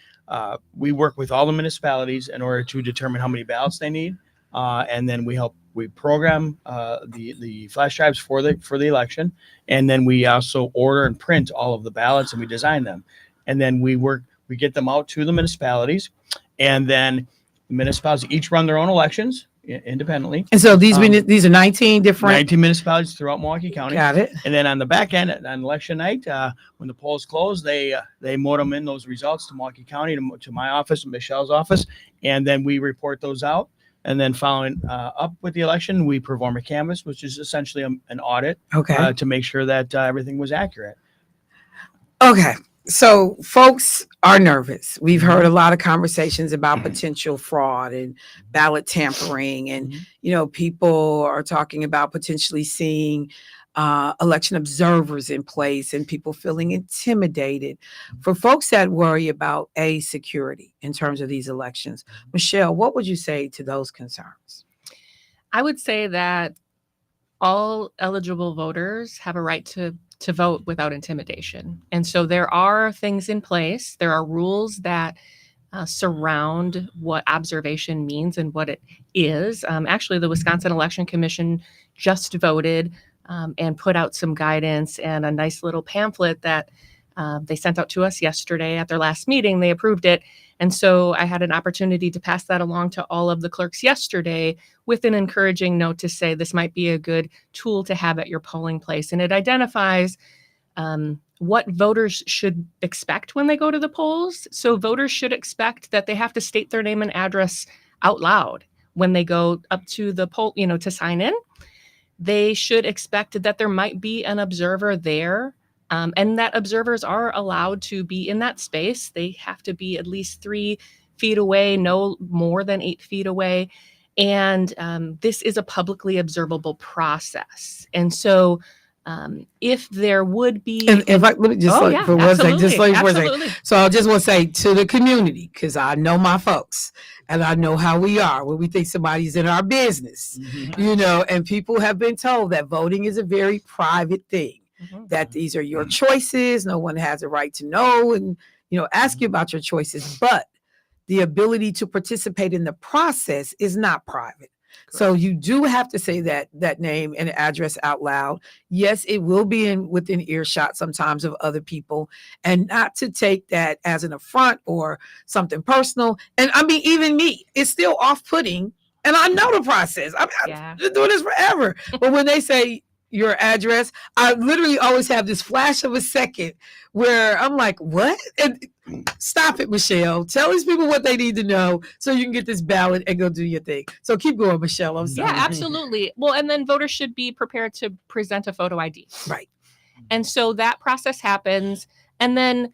work with all the municipalities in order to determine how many ballots they need, and then we program the flash drives for the election, and then we also order and print all of the ballots, and we design them, and then we get them out to the municipalities, and then the municipalities each run their own elections independently. And so these are 19 different 19 municipalities throughout Milwaukee County. Got it. And then on the back end, on election night, when the polls close, they modem in those results to Milwaukee County, to my office and Michelle's office, and then we report those out. And then following up with the election, we perform a canvass, which is essentially an audit, to make sure that everything was accurate. Okay. So folks are nervous. We've heard a lot of conversations about potential fraud and ballot tampering. And, you know, people are talking about potentially seeing election observers in place and people feeling intimidated. For folks that worry about security in terms of these elections, Michelle, what would you say to those concerns? I would say that all eligible voters have a right to vote without intimidation. And so there are things in place. There are rules that surround what observation means and what it is. Actually, the Wisconsin Election Commission just voted and put out some guidance and a nice little pamphlet that They sent out to us yesterday at their last meeting. They approved it. And so I had an opportunity to pass that along to all of the clerks yesterday with an encouraging note to say this might be a good tool to have at your polling place. And it identifies what voters should expect when they go to the polls. So voters should expect that they have to state their name and address out loud when they go up to the poll, to sign in. They should expect that there might be an observer there, and that observers are allowed to be in that space. They have to be at least 3 feet away, no more than 8 feet away. And this is a publicly observable process. And so if there would be, And if let me just for one second, just for one second. So I just want to say to the community, because I know my folks and I know how we are when we think somebody's in our business, and people have been told that voting is a very private thing, that these are your choices. No one has a right to know and, ask you about your choices, but the ability to participate in the process is not private. So you do have to say that name and address out loud. Yes, it will be within earshot sometimes of other people, and not to take that as an affront or something personal. And I mean, even me, it's still off-putting, and I know the process. I've been doing this forever. But when they say your address, I literally always have this flash of a second where I'm like, what? And stop it, Michelle. Tell these people what they need to know so you can get this ballot and go do your thing. So keep going, Michelle. I'm sorry. Yeah, absolutely. Well, and then voters should be prepared to present a photo ID. Right. And so that process happens. And then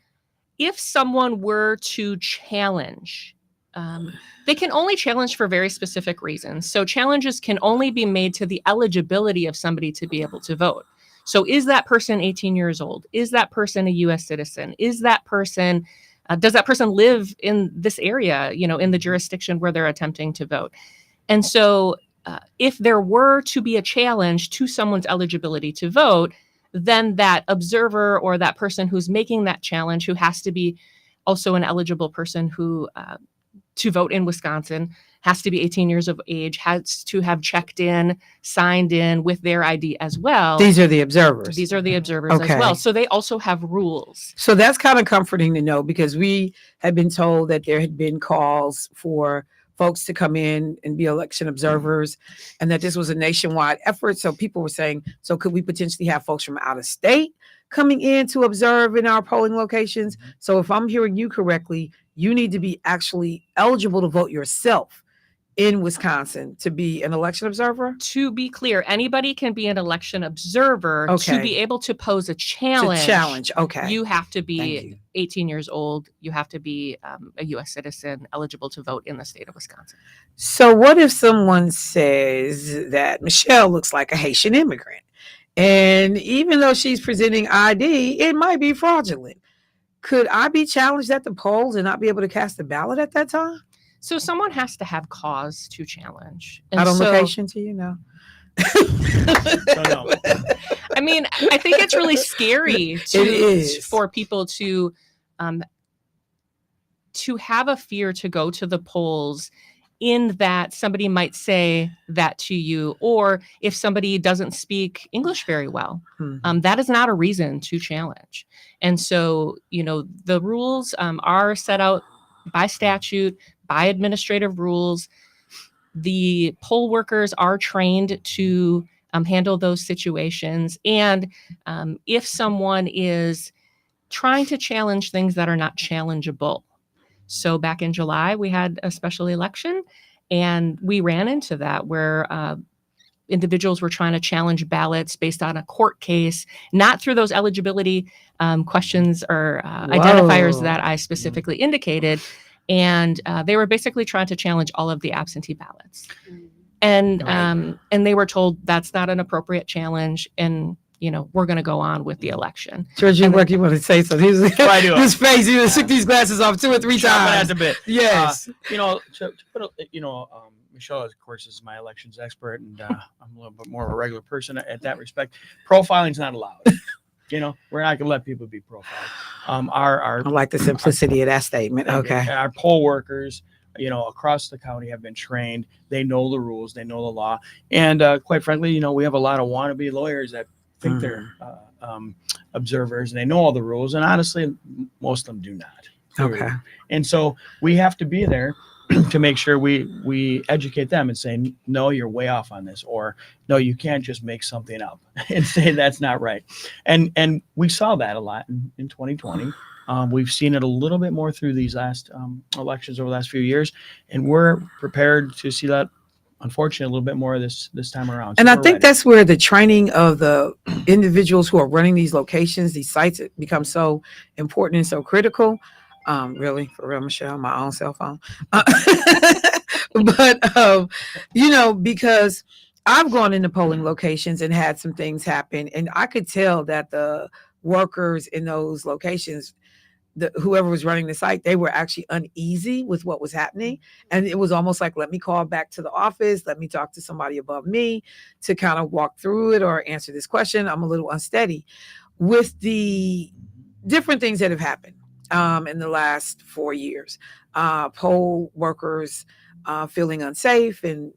if someone were to challenge, they can only challenge for very specific reasons. So challenges can only be made to the eligibility of somebody to be able to vote. So is that person 18 years old? Is that person a U.S. citizen? Is that person, does that person live in this area, in the jurisdiction where they're attempting to vote? And so if there were to be a challenge to someone's eligibility to vote, then that observer or that person who's making that challenge, who has to be also an eligible person who to vote in Wisconsin, has to be 18 years of age, has to have checked in, signed in with their ID as well. These are the observers. These are the observers as well. So they also have rules. So that's kind of comforting to know, because we had been told that there had been calls for folks to come in and be election observers, and that this was a nationwide effort. So people were saying, so could we potentially have folks from out of state coming in to observe in our polling locations? So if I'm hearing you correctly, you need to be actually eligible to vote yourself in Wisconsin to be an election observer? To be clear, anybody can be an election observer. To be able to pose a challenge. Okay. You have to be 18 years old. You have to be a U.S. citizen eligible to vote in the state of Wisconsin. So what if someone says that Michelle looks like a Haitian immigrant, and even though she's presenting ID, it might be fraudulent? Could I be challenged at the polls and not be able to cast a ballot at that time? So someone has to have cause to challenge. And Out on location to I mean, I think it's really scary for people to have a fear to go to the polls, in that somebody might say that to you, or if somebody doesn't speak English very well, that is not a reason to challenge. And so, the rules are set out by statute, by administrative rules. The poll workers are trained to handle those situations. And if someone is trying to challenge things that are not challengeable. So back in July, we had a special election, and we ran into that where individuals were trying to challenge ballots based on a court case, not through those eligibility questions or identifiers that I specifically indicated. And they were basically trying to challenge all of the absentee ballots. And and they were told that's not an appropriate challenge, and we're going to go on with the election. George, you want to say something? His face, he took these glasses off 2 or 3 times. A bit. Yes. To put Michelle, of course, is my elections expert, and I'm a little bit more of a regular person at that respect. Profiling's not allowed. We're not going to let people be profiled. I like the simplicity of that statement. Okay. Our poll workers, across the county have been trained. They know the rules. They know the law. And quite frankly, we have a lot of wannabe lawyers that think they're observers and they know all the rules. And honestly, most of them do not. Okay. And so we have to be there to make sure we educate them and say, no, you're way off on this, or no, you can't just make something up and say that's not right. And we saw that a lot in 2020. We've seen it a little bit more through these last elections over the last few years, and we're prepared to see that, unfortunately, a little bit more this time around. So And I we're think ready. that's where the training of the individuals who are running these locations, these sites, it becomes so important and so critical. Really, for real, Michelle, my own cell phone. But because I've gone into polling locations and had some things happen, and I could tell that the workers in those locations, whoever was running the site, they were actually uneasy with what was happening. And it was almost like, let me call back to the office, let me talk to somebody above me to kind of walk through it or answer this question. I'm a little unsteady with the different things that have happened in the last 4 years. Poll workers feeling unsafe and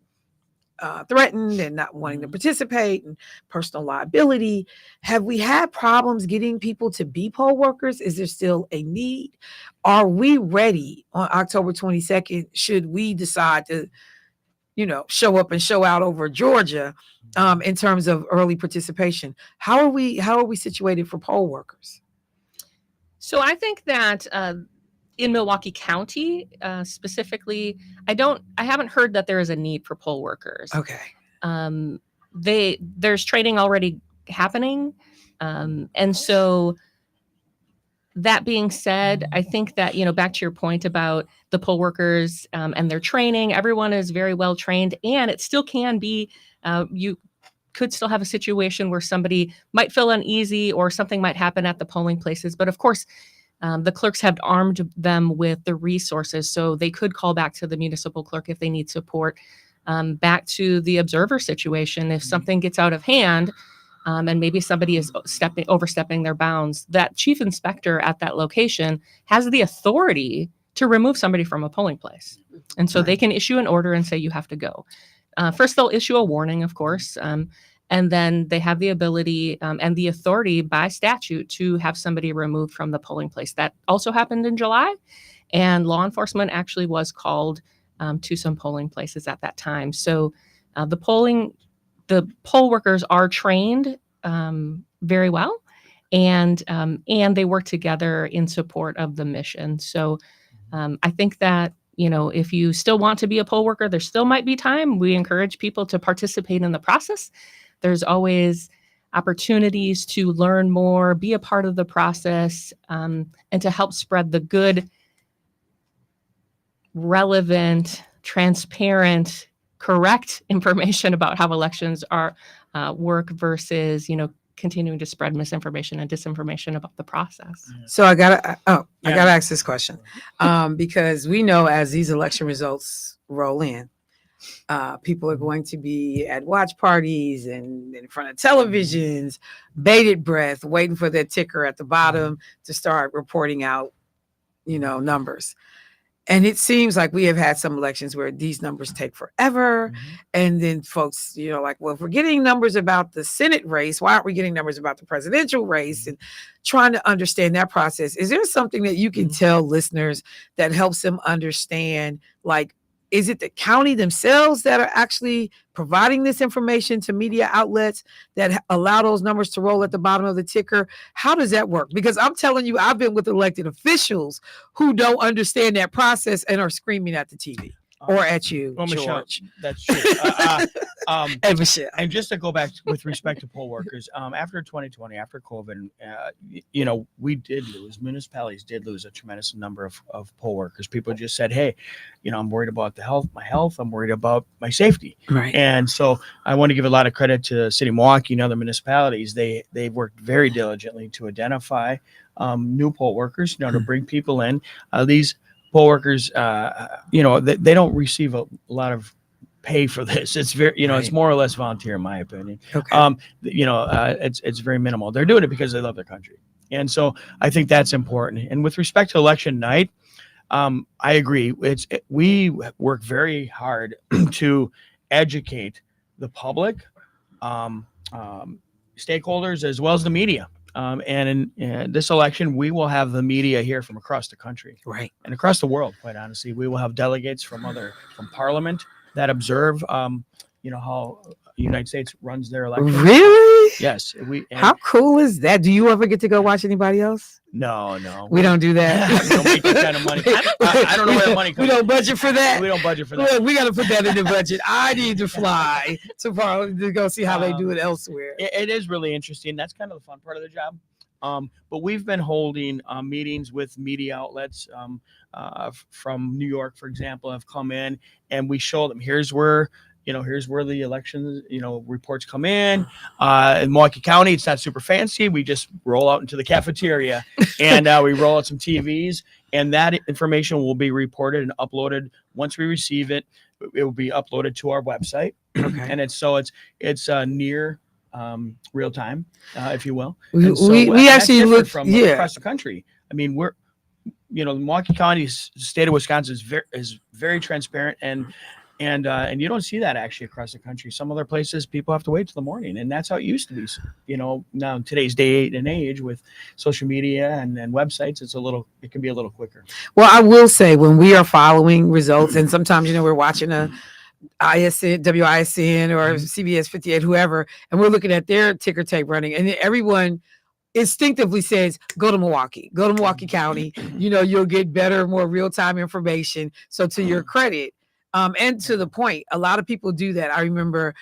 threatened and not wanting to participate, and personal liability. Have we had problems getting people to be poll workers? Is there still a need? Are we ready on October 22nd? Should we decide to, show up and show out over Georgia in terms of early participation? How are we situated for poll workers? So I think that in Milwaukee County specifically, I haven't heard that there is a need for poll workers. Okay. There's training already happening. And so that being said, I think that, back to your point about the poll workers and their training, everyone is very well trained, and it still can be, you could still have a situation where somebody might feel uneasy or something might happen at the polling places. But of course, the clerks have armed them with the resources, so they could call back to the municipal clerk if they need support. Back to the observer situation, if something gets out of hand and maybe somebody is overstepping their bounds, that chief inspector at that location has the authority to remove somebody from a polling place. And so they can issue an order and say, you have to go. First, they'll issue a warning, of course, and then they have the ability and the authority by statute to have somebody removed from the polling place. That also happened in July, and law enforcement actually was called to some polling places at that time. So the poll workers are trained very well, and they work together in support of the mission. So I think that, if you still want to be a poll worker, there still might be time. We encourage people to participate in the process. There's always opportunities to learn more, be a part of the process, and to help spread the good, relevant, transparent, correct information about how elections are work versus, continuing to spread misinformation and disinformation about the process. So I gotta ask this question because we know as these election results roll in, people are going to be at watch parties and in front of televisions, bated breath, waiting for their ticker at the bottom to start reporting out, numbers. And it seems like we have had some elections where these numbers take forever. Mm-hmm. And then folks, well, if we're getting numbers about the Senate race, why aren't we getting numbers about the presidential race? And trying to understand that process. Is there something that you can tell listeners that helps them understand, like, is it the county themselves that are actually providing this information to media outlets that allow those numbers to roll at the bottom of the ticker? How does that work? Because I'm telling you, I've been with elected officials who don't understand that process and are screaming at the TV or at you, well, George. Michelle, that's true. And Michelle. And just to go back with respect to poll workers, after 2020, after COVID, we did lose, municipalities did lose a tremendous number of poll workers. People just said, hey, I'm worried about my health. I'm worried about my safety. Right. And so I want to give a lot of credit to the city of Milwaukee and other municipalities. They've worked very diligently to identify new poll workers, to bring people in. These poll workers, they don't receive a lot of pay for this. It's very, it's more or less volunteer, in my opinion. Okay. It's very minimal. They're doing it because they love their country. And so I think that's important. And with respect to election night, I agree. We work very hard to educate the public stakeholders as well as the media. And in this election, we will have the media here from across the country, Right. and across the world. Quite honestly, we will have delegates from Parliament that observe, how the United States runs their election. Really? Yes, How cool is that? Do you ever get to go watch anybody else? No, We don't do that. we don't make that kind of money. I don't know where the money comes. We don't budget for that. We don't budget for that. Look, we got to put that in the budget. I need to fly to Parliament to go see how they do it elsewhere. It is really interesting. That's kind of the fun part of the job. But we've been holding meetings with media outlets from New York, for example, have come in, and we show them here's where the elections, reports come in. In Milwaukee County, it's not super fancy. We just roll out into the cafeteria and we roll out some TVs, and that information will be reported and uploaded. Once we receive it, it will be uploaded to our website. Okay. And it's near real time, if you will. We that's actually different look from yeah. across the country. I mean, we're Milwaukee County, state of Wisconsin is very transparent, and you don't see that actually across the country. Some other places people have to wait till the morning, and that's how it used to be. Now in today's day and age with social media and websites, it can be a little quicker. Well, I will say when we are following results, and sometimes we're watching a ISN, WISN, or CBS 58, whoever, and we're looking at their ticker tape running, and everyone instinctively says, go to Milwaukee County. You'll get better, more real-time information. So to your credit, and to the point, a lot of people do that. I remember,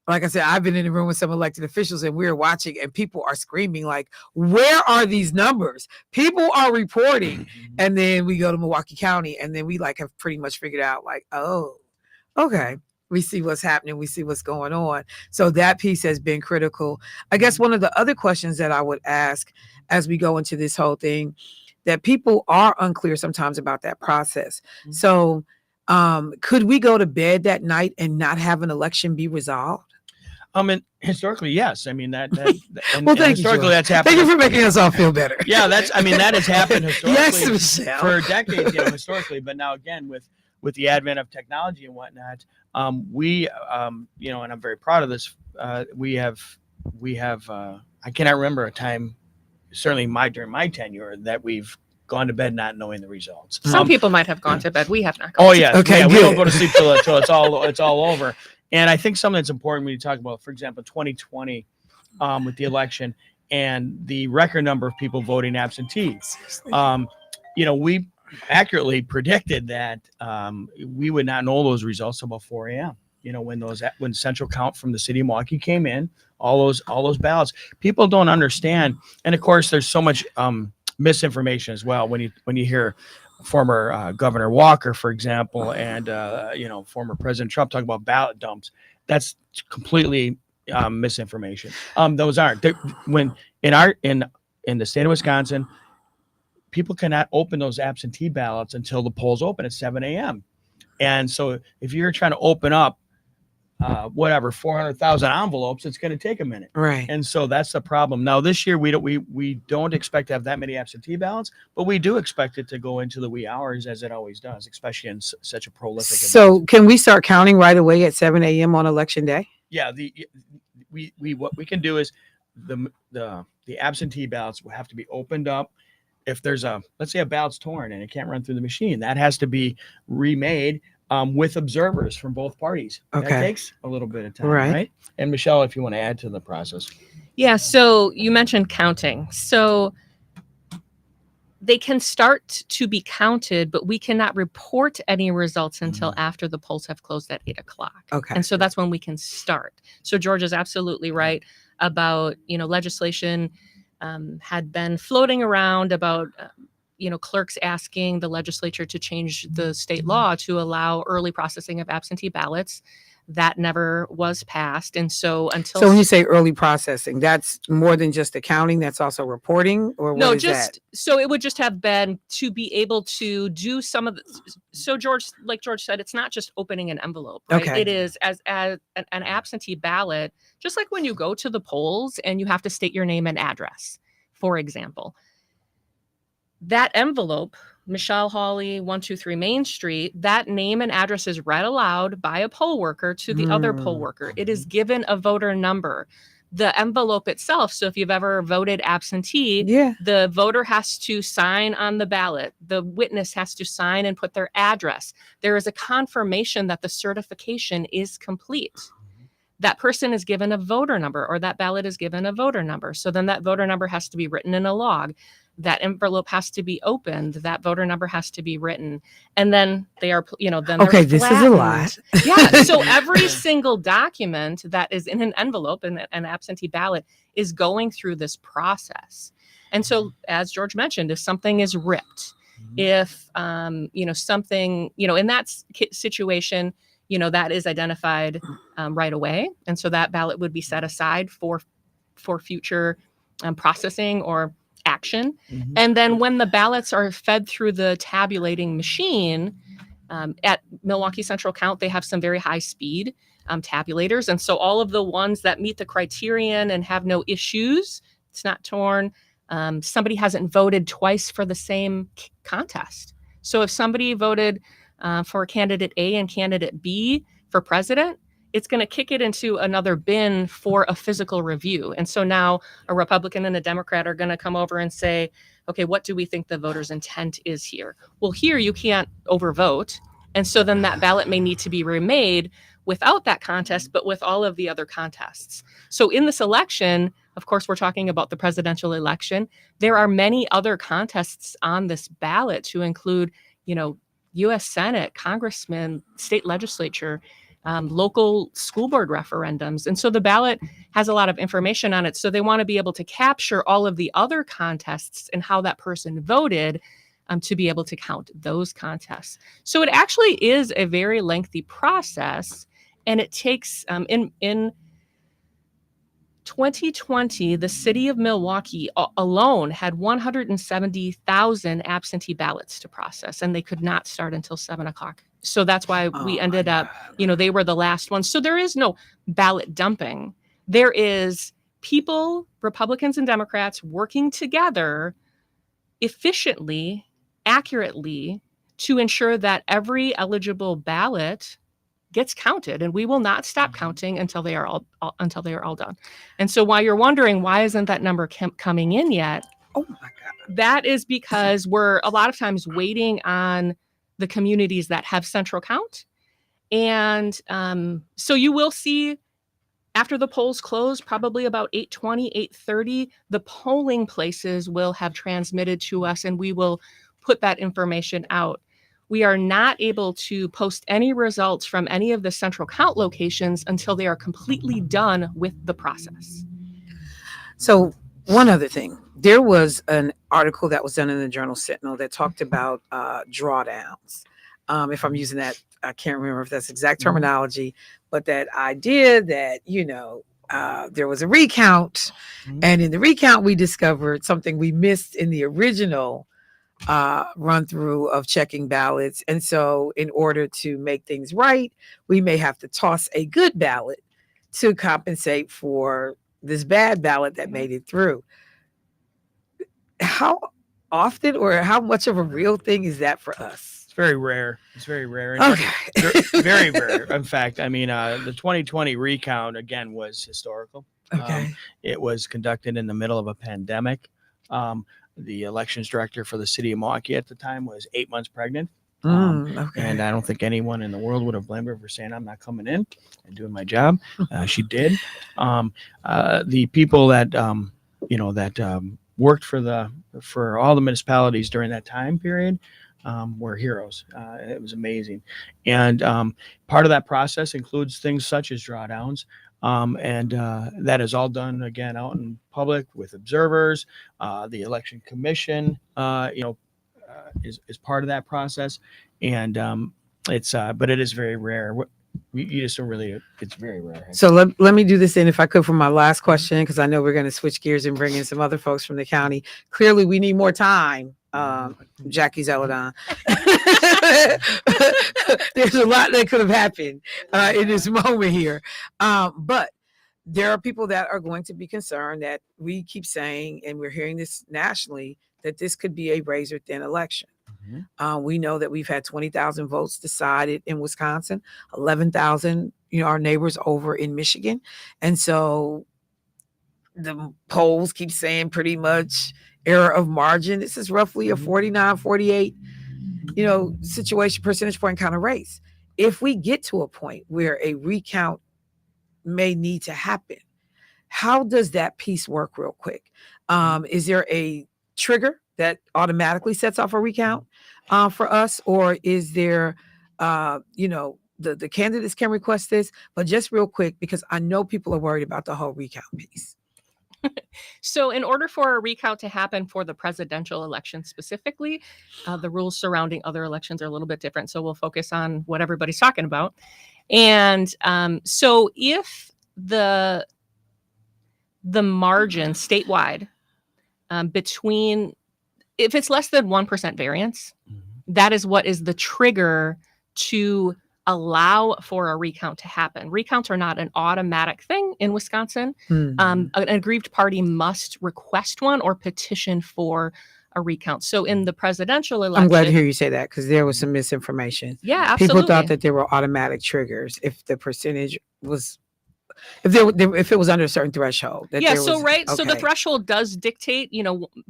like I said, I've been in the room with some elected officials, and we're watching, and people are screaming like, where are these numbers? People are reporting. And then we go to Milwaukee County, and then we have pretty much figured out oh, okay. We see what's happening. We see what's going on. So that piece has been critical. I guess one of the other questions that I would ask as we go into this whole thing, that people are unclear sometimes about that process. So could we go to bed that night and not have an election be resolved? And historically, yes. I mean that well, thank you. Historically, that's happened. Thank you for making us all feel better. Yeah, that has happened historically. Yes, Michelle. For decades, historically. But now again, with the advent of technology and whatnot, we and I'm very proud of this. We have I cannot remember a time, certainly during my tenure, that we've gone to bed not knowing the results. Some people might have gone to bed. We have not gone. Oh yeah. Okay. Yeah, we don't go to sleep till it's all over. And I think something that's important when you talk about, for example, 2020, with the election and the record number of people voting absentee. We accurately predicted that we would not know those results about 4 a.m. When central count from the city of Milwaukee came in, all those ballots, people don't understand. And of course, there's so much misinformation as well. When you hear former Governor Walker, for example, and former President Trump talk about ballot dumps, that's completely misinformation. Those aren't. When in the state of Wisconsin, people cannot open those absentee ballots until the polls open at 7 a.m. And so if you're trying to open up 400,000 envelopes, it's going to take a minute. Right. And so that's the problem. Now this year we don't expect to have that many absentee ballots, but we do expect it to go into the wee hours, as it always does, especially in such a prolific So event. can we start counting right away at 7 a.m. on election day? Yeah, what we can do is the absentee ballots will have to be opened up. If there's let's say a ballot's torn and it can't run through the machine, that has to be remade with observers from both parties. Okay. That takes a little bit of time, Right. right? And Michelle, if you want to add to the process. Yeah, so you mentioned counting. So they can start to be counted, but we cannot report any results until after the polls have closed at 8 o'clock. Okay. And so that's when we can start. So George is absolutely right about, legislation had been floating around about, clerks asking the legislature to change the state law to allow early processing of absentee ballots. That never was passed. And so So when you say early processing, that's more than just accounting, that's also reporting, or what is that? So it would just have been to be able to do some of the, so George, like George said, it's not just opening an envelope, right? Okay. It is as an absentee ballot, just like when you go to the polls and you have to state your name and address, for example. That envelope, Michelle Hawley, 123 Main Street, that name and address is read aloud by a poll worker to the other poll worker. It is given a voter number. the envelope itself. So if you've ever voted absentee, Yeah. the voter has to sign on the ballot. The witness has to sign and put their address. There is a confirmation that the certification is complete. That person is given a voter number, or that ballot is given a voter number. So then that voter number has to be written in a log. That envelope has to be opened. That voter number has to be written. And then they are, then Okay, they're this is a lot. flattened. Yeah. So every single document that is in an envelope and an absentee ballot is going through this process. And so, as George mentioned, if something is ripped, if, something, in that situation, that is identified right away. And so that ballot would be set aside for future processing or action. And then when the ballots are fed through the tabulating machine, at Milwaukee Central Count, they have some very high speed tabulators. And so all of the ones that meet the criterion and have no issues, it's not torn, somebody hasn't voted twice for the same contest. So if somebody voted for candidate A and candidate B for president, it's going to kick it into another bin for a physical review. And so now a Republican and a Democrat are going to come over and say, okay, what do we think the voter's intent is here? Well, here you can't overvote. And so then that ballot may need to be remade without that contest, but with all of the other contests. So in this election, of course, we're talking about the presidential election. There are many other contests on this ballot to include, U.S. Senate, congressmen, state legislature, local school board referendums. And so the ballot has a lot of information on it. So they want to be able to capture all of the other contests and how that person voted to be able to count those contests. So it actually is a very lengthy process. And it takes, in 2020, the city of Milwaukee alone had 170,000 absentee ballots to process, and they could not start until 7:00. So that's why we ended up, they were the last ones. So there is no ballot dumping. There is people, Republicans and Democrats, working together efficiently, accurately, to ensure that every eligible ballot gets counted, and we will not stop counting until they are all done. And so while you're wondering why isn't that number coming in yet, Oh my God. that is because we're a lot of times waiting on the communities that have central count. And so you will see after the polls close, probably about 8:20, 8:30, the polling places will have transmitted to us, and we will put that information out. We are not able to post any results from any of the central count locations until they are completely done with the process. So one other thing, there was an article that was done in the Journal Sentinel that talked about drawdowns. If I'm using that, I can't remember if that's exact terminology, but that idea that, there was a recount, and in the recount, we discovered something we missed in the original run through of checking ballots. And so in order to make things right, we may have to toss a good ballot to compensate for this bad ballot that made it through. How often or how much of a real thing is that for us? It's very rare. It's very rare. Okay. Very rare. In fact, the 2020 recount, again, was historical. Okay. It was conducted in the middle of a pandemic. The elections director for the city of Milwaukee at the time was 8 months pregnant. Okay. And I don't think anyone in the world would have blamed her for saying, I'm not coming in and doing my job. She did. The people that, worked for all the municipalities during that time period were heroes. It was amazing. And part of that process includes things such as drawdowns. And that is all done again out in public with observers. The election commission, is part of that process, and but it is very rare. You just don't really. It's very rare. So let me do this then, if I could, for my last question, because I know we're going to switch gears and bring in some other folks from the county. Clearly, we need more time. Jackie Zeladon. There's a lot that could have happened in this moment here. But there are people that are going to be concerned that we keep saying, and we're hearing this nationally, that this could be a razor thin election. We know that we've had 20,000 votes decided in Wisconsin, 11,000, our neighbors over in Michigan. And so the polls keep saying pretty much error of margin. This is roughly a 49, 48, situation, percentage point kind of race. If we get to a point where a recount may need to happen, how does that piece work real quick? Is there a trigger that automatically sets off a recount for us? Or is there, the candidates can request this, but just real quick, because I know people are worried about the whole recount piece. So in order for a recount to happen for the presidential election specifically, the rules surrounding other elections are a little bit different. So we'll focus on what everybody's talking about. And so if the margin statewide if it's less than 1% variance, that is what is the trigger to allow for a recount to happen. Recounts are not an automatic thing in Wisconsin. An aggrieved party must request one or petition for a recount. So in the presidential election, I'm glad to hear you say that, because there was some misinformation. Yeah, absolutely. People thought that there were automatic triggers if the percentage was, if it was under a certain threshold. So the threshold does dictate,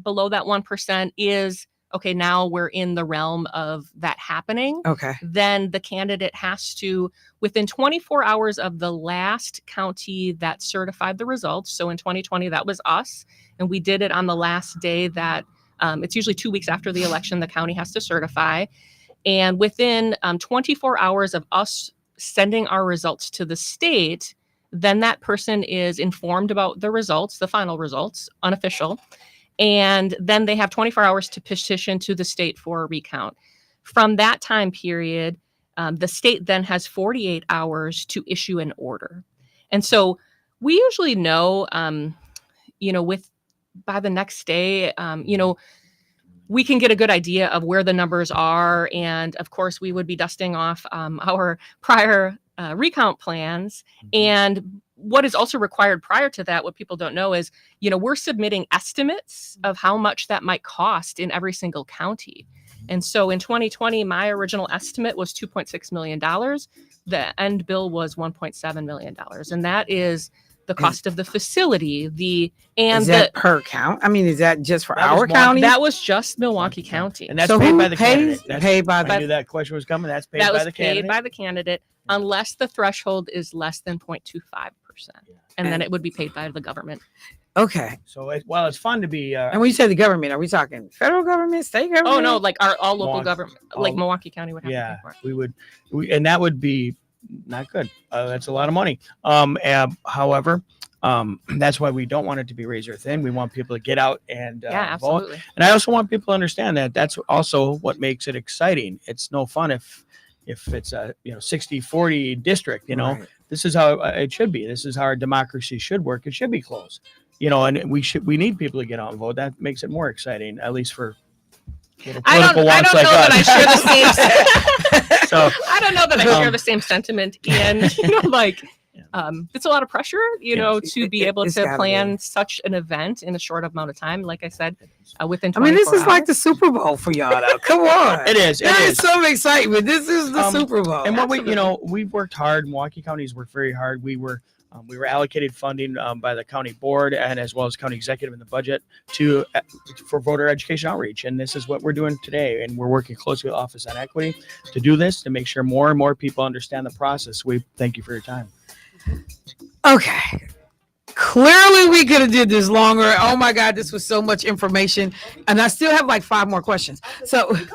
below that 1% is, okay, now we're in the realm of that happening. Okay. Then the candidate has to, within 24 hours of the last county that certified the results. So in 2020, that was us. And we did it on the last day that, it's usually 2 weeks after the election, the county has to certify. And within 24 hours of us sending our results to the state, then that person is informed about the results, the final results, unofficial. And then they have 24 hours to petition to the state for a recount. From that time period, the state then has 48 hours to issue an order. And so we usually know, by the next day, we can get a good idea of where the numbers are. And of course, we would be dusting off our prior recount plans. And what is also required prior to that, what people don't know is, we're submitting estimates of how much that might cost in every single county. And so in 2020, my original estimate was $2.6 million. The end bill was $1.7 million. And that is the cost of the facility. Is that per count? I mean, is that just for our county? That was just Milwaukee County. And that's paid by the candidate. I knew that question was coming. That's paid that by was the paid candidate. by the candidate, unless the threshold is less than 0.25%. And then it would be paid by the government. Okay. So while it's fun to be, and when you say the government, are we talking federal government, state government? Oh no, like all local government, like Milwaukee County would have to pay for it. and that would be not good. That's a lot of money. However, that's why we don't want it to be razor thin. We want people to get out and absolutely. vote. And I also want people to understand that that's also what makes it exciting. It's no fun if it's a 60-40 district. Right. This is how it should be. This is how our democracy should work. It should be close. And we need people to get out and vote. That makes it more exciting, at least for political wonks like us. I don't know that I share the same sentiment. And it's a lot of pressure, to be able to plan such an event in a short amount of time. Like I said, within 24 this is hours. like the Super Bowl for y'all, though. Come on. It is. There is some excitement. This is the Super Bowl. And what we've worked hard. Milwaukee County's worked very hard. We were allocated funding by the county board and as well as county executive in the budget for voter education outreach. And this is what we're doing today. And we're working closely with Office on Equity to do this, to make sure more and more people understand the process. We thank you for your time. Okay. Clearly we could have did this longer. Oh my God, this was so much information. And I still have like 5 more questions. So look,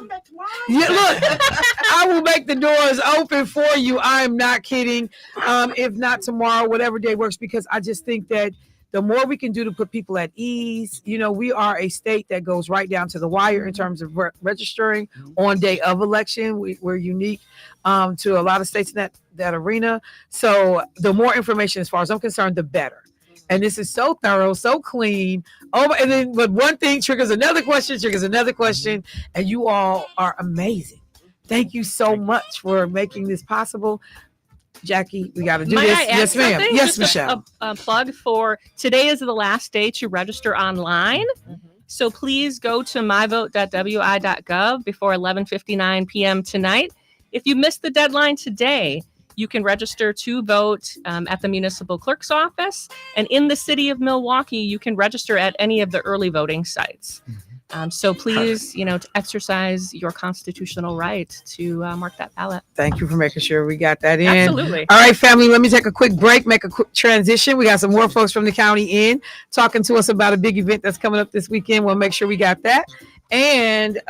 I will make the doors open for you. I am not kidding. If not tomorrow, whatever day works, because I just think that the more we can do to put people at ease, we are a state that goes right down to the wire in terms of registering on day of election. We're unique to a lot of states in that arena. So the more information, as far as I'm concerned, the better. And this is so thorough, so clean. But one thing triggers another question, and you all are amazing. Thank you so much for making this possible. Jackie, we got to do this. Yes, ma'am. Yes, Michelle. A plug for today is the last day to register online. So please go to myvote.wi.gov before 11:59 p.m. tonight. If you missed the deadline today, You can register to vote at the municipal clerk's office. And in the city of Milwaukee, you can register at any of the early voting sites. So please, to exercise your constitutional right to mark that ballot. Thank you for making sure we got that in. Absolutely. All right, family, let me take a quick break, make a quick transition. We got some more folks from the county in talking to us about a big event that's coming up this weekend. We'll make sure we got that. And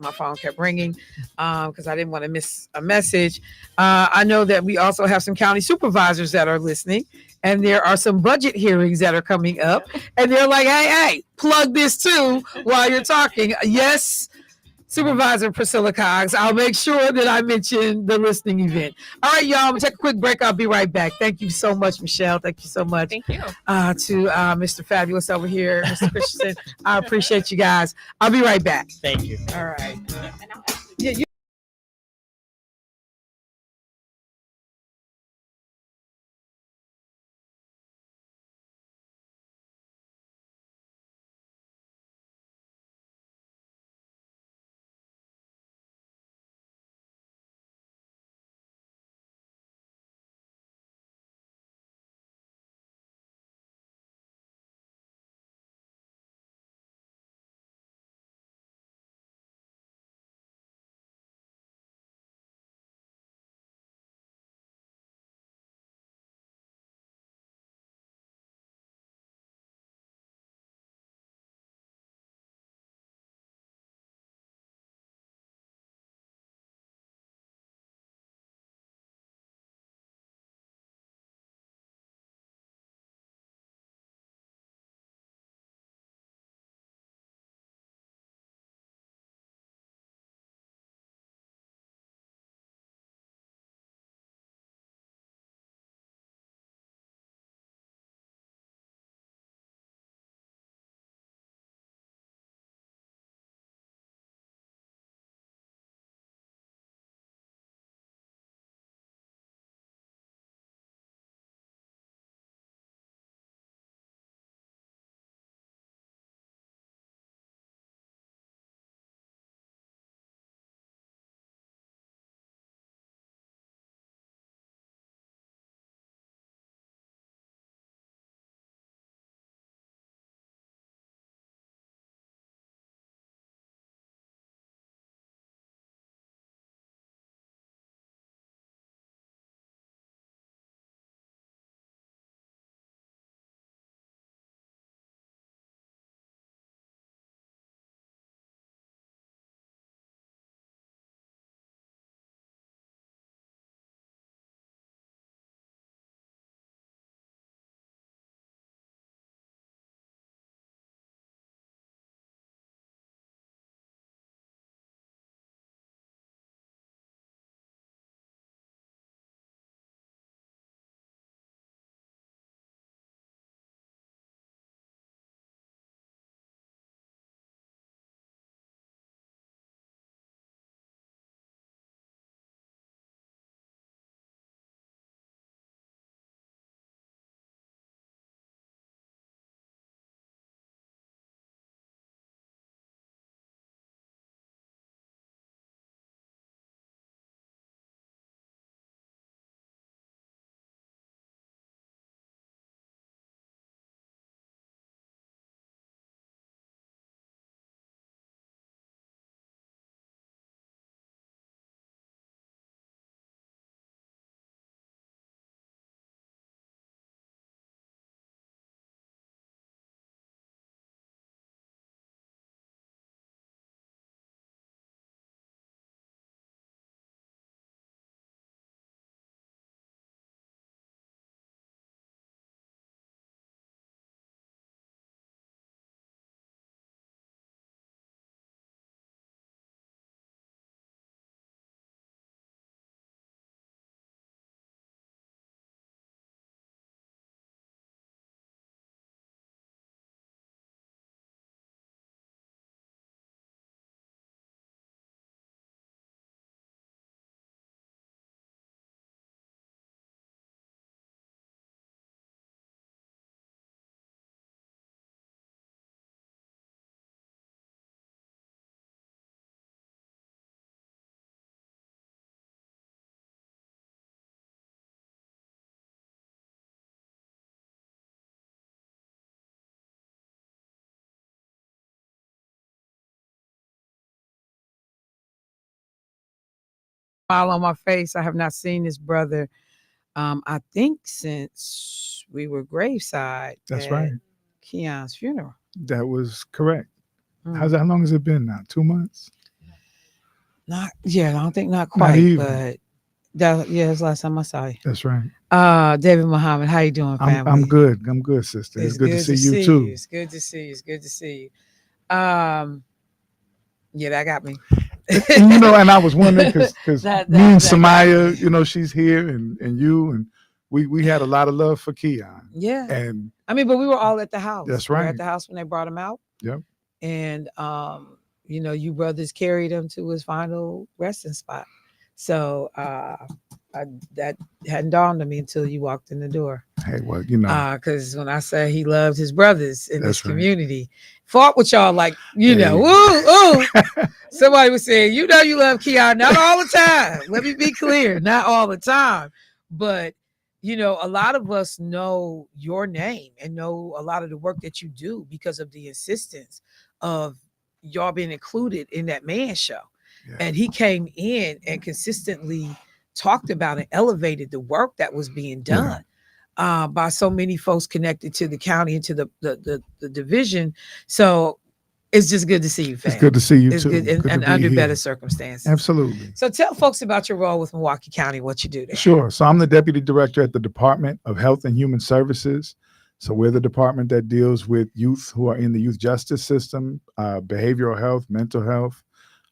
my phone kept ringing because I didn't want to miss a message. I know that we also have some county supervisors that are listening, and there are some budget hearings that are coming up, and they're like, hey, plug this too while you're talking. Yes, Supervisor Priscilla Cox, I'll make sure that I mention the listening event. All right, y'all, I'm gonna take a quick break. I'll be right back. Thank you so much, Michelle. Thank you so much. Thank you. To Mr. Fabulous over here, Mr. Christensen. I appreciate you guys. I'll be right back. Thank you. All right. And I'll actually- Yeah, you smile on my face. I have not seen this brother. I think since we were graveside. That's at right. Keon's funeral. That was correct. Mm. How long has it been now? 2 months? I don't think not Not quite, even. but it's last time I saw you. That's right. David Muhammad, how you doing, family? I'm good. I'm good, sister. It's good to see you too. It's good to see you. It's good to see you. That got me. And I was wondering because me and that Samaya, she's here, and you, and we had a lot of love for Keon. Yeah. And I mean, but we were all at the house. That's We were right. at the house when they brought him out. Yep. And you brothers carried him to his final resting spot. So that hadn't dawned on me until you walked in the door. Hey, well, because when I say he loved his brothers in this That's right. community, fought with y'all like, ooh. Somebody was saying, you love Keon, not all the time. Let me be clear, not all the time. But, a lot of us know your name and know a lot of the work that you do because of the insistence of y'all being included in that man show. Yeah. And he came in and consistently talked about and elevated the work that was being done. Yeah. By so many folks connected to the county and to the division. So it's just good to see you, fam. It's good to see you it's too. Good and under better circumstances. Absolutely. So tell folks about your role with Milwaukee County, what you do there. Sure. So I'm the deputy director at the Department of Health and Human Services. So we're the department that deals with youth who are in the youth justice system, behavioral health, mental health,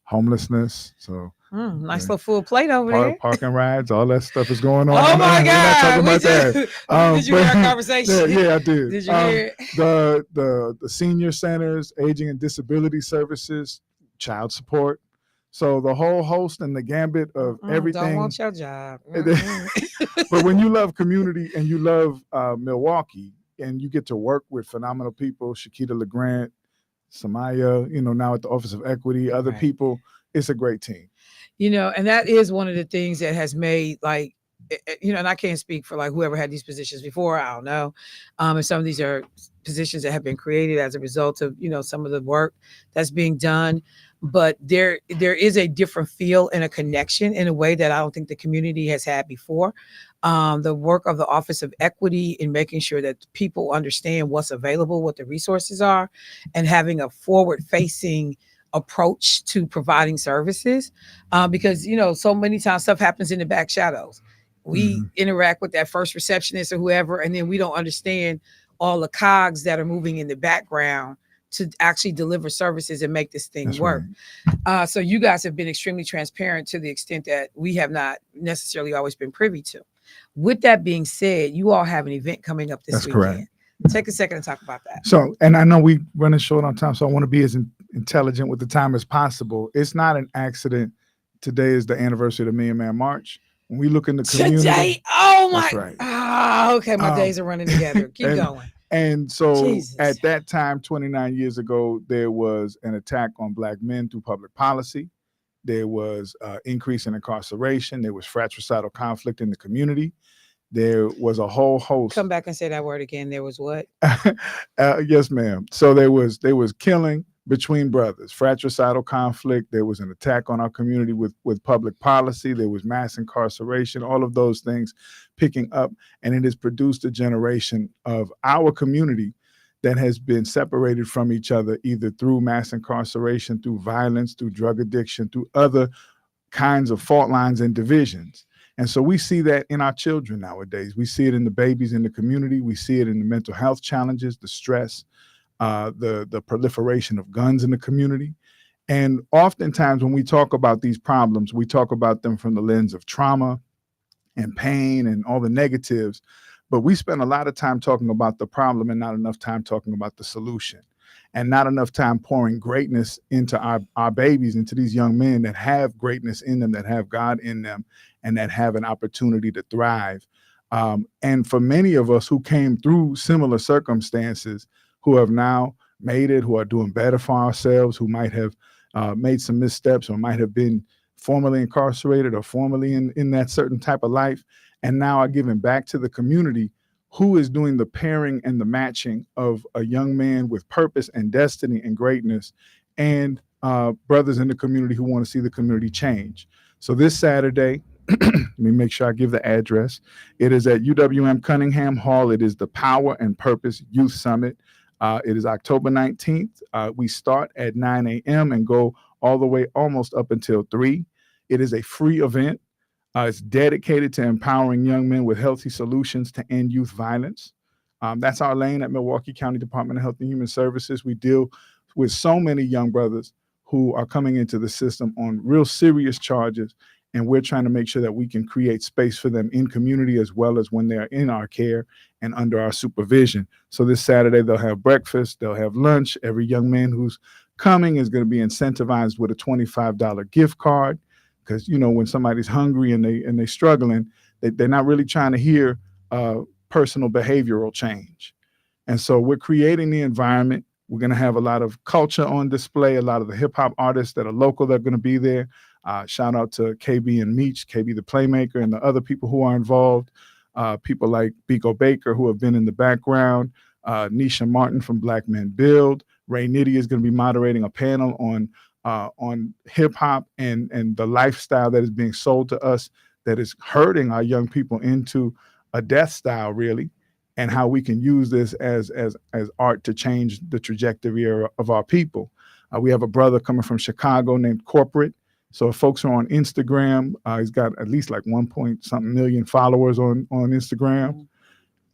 homelessness. So nice little full plate over there. Parking rides, all that stuff is going on. Oh my God! We're not talking about that. Did you hear our conversation? Yeah, I did. Did you hear it? The senior centers, aging and disability services, child support. So the whole host and the gambit of everything. Don't want your job. But when you love community and you love Milwaukee and you get to work with phenomenal people, Shakita LeGrand, Samaya, now at the Office of Equity, other people, it's a great team. And that is one of the things that has made and I can't speak for whoever had these positions before, I don't know. And some of these are positions that have been created as a result of, some of the work that's being done. But there is a different feel and a connection in a way that I don't think the community has had before. The work of the Office of Equity in making sure that people understand what's available, what the resources are, and having a forward-facing approach to providing services. Because, so many times stuff happens in the back shadows. We interact with that first receptionist or whoever, and then we don't understand all the cogs that are moving in the background to actually deliver services and make this thing work. Right. So you guys have been extremely transparent to the extent that we have not necessarily always been privy to. With that being said, you all have an event coming up this weekend. Correct. Take a second to talk about that. So, and I know we're running short on time, so I want to be as intelligent with the time as possible. It's not an accident. Today is the anniversary of the Million Man March. When we look in the community. Today? Oh my. Right. Okay. My days are running together. Keep going. And so at that time, 29 years ago, there was an attack on Black men through public policy. There was increase in incarceration. There was fratricidal conflict in the community. There was a whole host. Come back and say that word again. There was what? Yes, ma'am. So there was killing between brothers, fratricidal conflict. There was an attack on our community with public policy. There was mass incarceration, all of those things picking up. And it has produced a generation of our community that has been separated from each other, either through mass incarceration, through violence, through drug addiction, through other kinds of fault lines and divisions. And so we see that in our children nowadays. We see it in the babies in the community. We see it in the mental health challenges, the stress, the proliferation of guns in the community. And oftentimes when we talk about these problems, we talk about them from the lens of trauma and pain and all the negatives, but we spend a lot of time talking about the problem and not enough time talking about the solution, and not enough time pouring greatness into our babies, into these young men that have greatness in them, that have God in them, and that have an opportunity to thrive. And for many of us who came through similar circumstances, who have now made it, who are doing better for ourselves, who might have made some missteps or might have been formerly incarcerated or formerly in that certain type of life, and now are giving back to the community, who is doing the pairing and the matching of a young man with purpose and destiny and greatness, and brothers in the community who want to see the community change. So this Saturday, let me make sure I give the address. It is at UWM Cunningham Hall. It is the Power and Purpose Youth Summit. It is October 19th. We start at 9 a.m. and go all the way almost up until 3. It is a free event. It's dedicated to empowering young men with healthy solutions to end youth violence. That's our lane at Milwaukee County Department of Health and Human Services. We deal with so many young brothers who are coming into the system on real serious charges, and we're trying to make sure that we can create space for them in community as well as when they're in our care and under our supervision. So this Saturday, they'll have breakfast, they'll have lunch. Every young man who's coming is going to be incentivized with a $25 gift card, because, you know, when somebody's hungry and they're struggling, they're not really trying to hear personal behavioral change. And so we're creating the environment. We're going to have a lot of culture on display, a lot of the hip hop artists that are local that are going to be there. Shout out to KB and Meech, KB the Playmaker, and the other people who are involved. People like Biko Baker, who have been in the background. Nisha Martin from Black Men Build. Ray Nitty is going to be moderating a panel on hip hop and the lifestyle that is being sold to us that is hurting our young people into a death style, really, and how we can use this as art to change the trajectory of our people. We have a brother coming from Chicago named Corporate. So if folks are on Instagram, he's got at least like 1-point-something million followers on Instagram.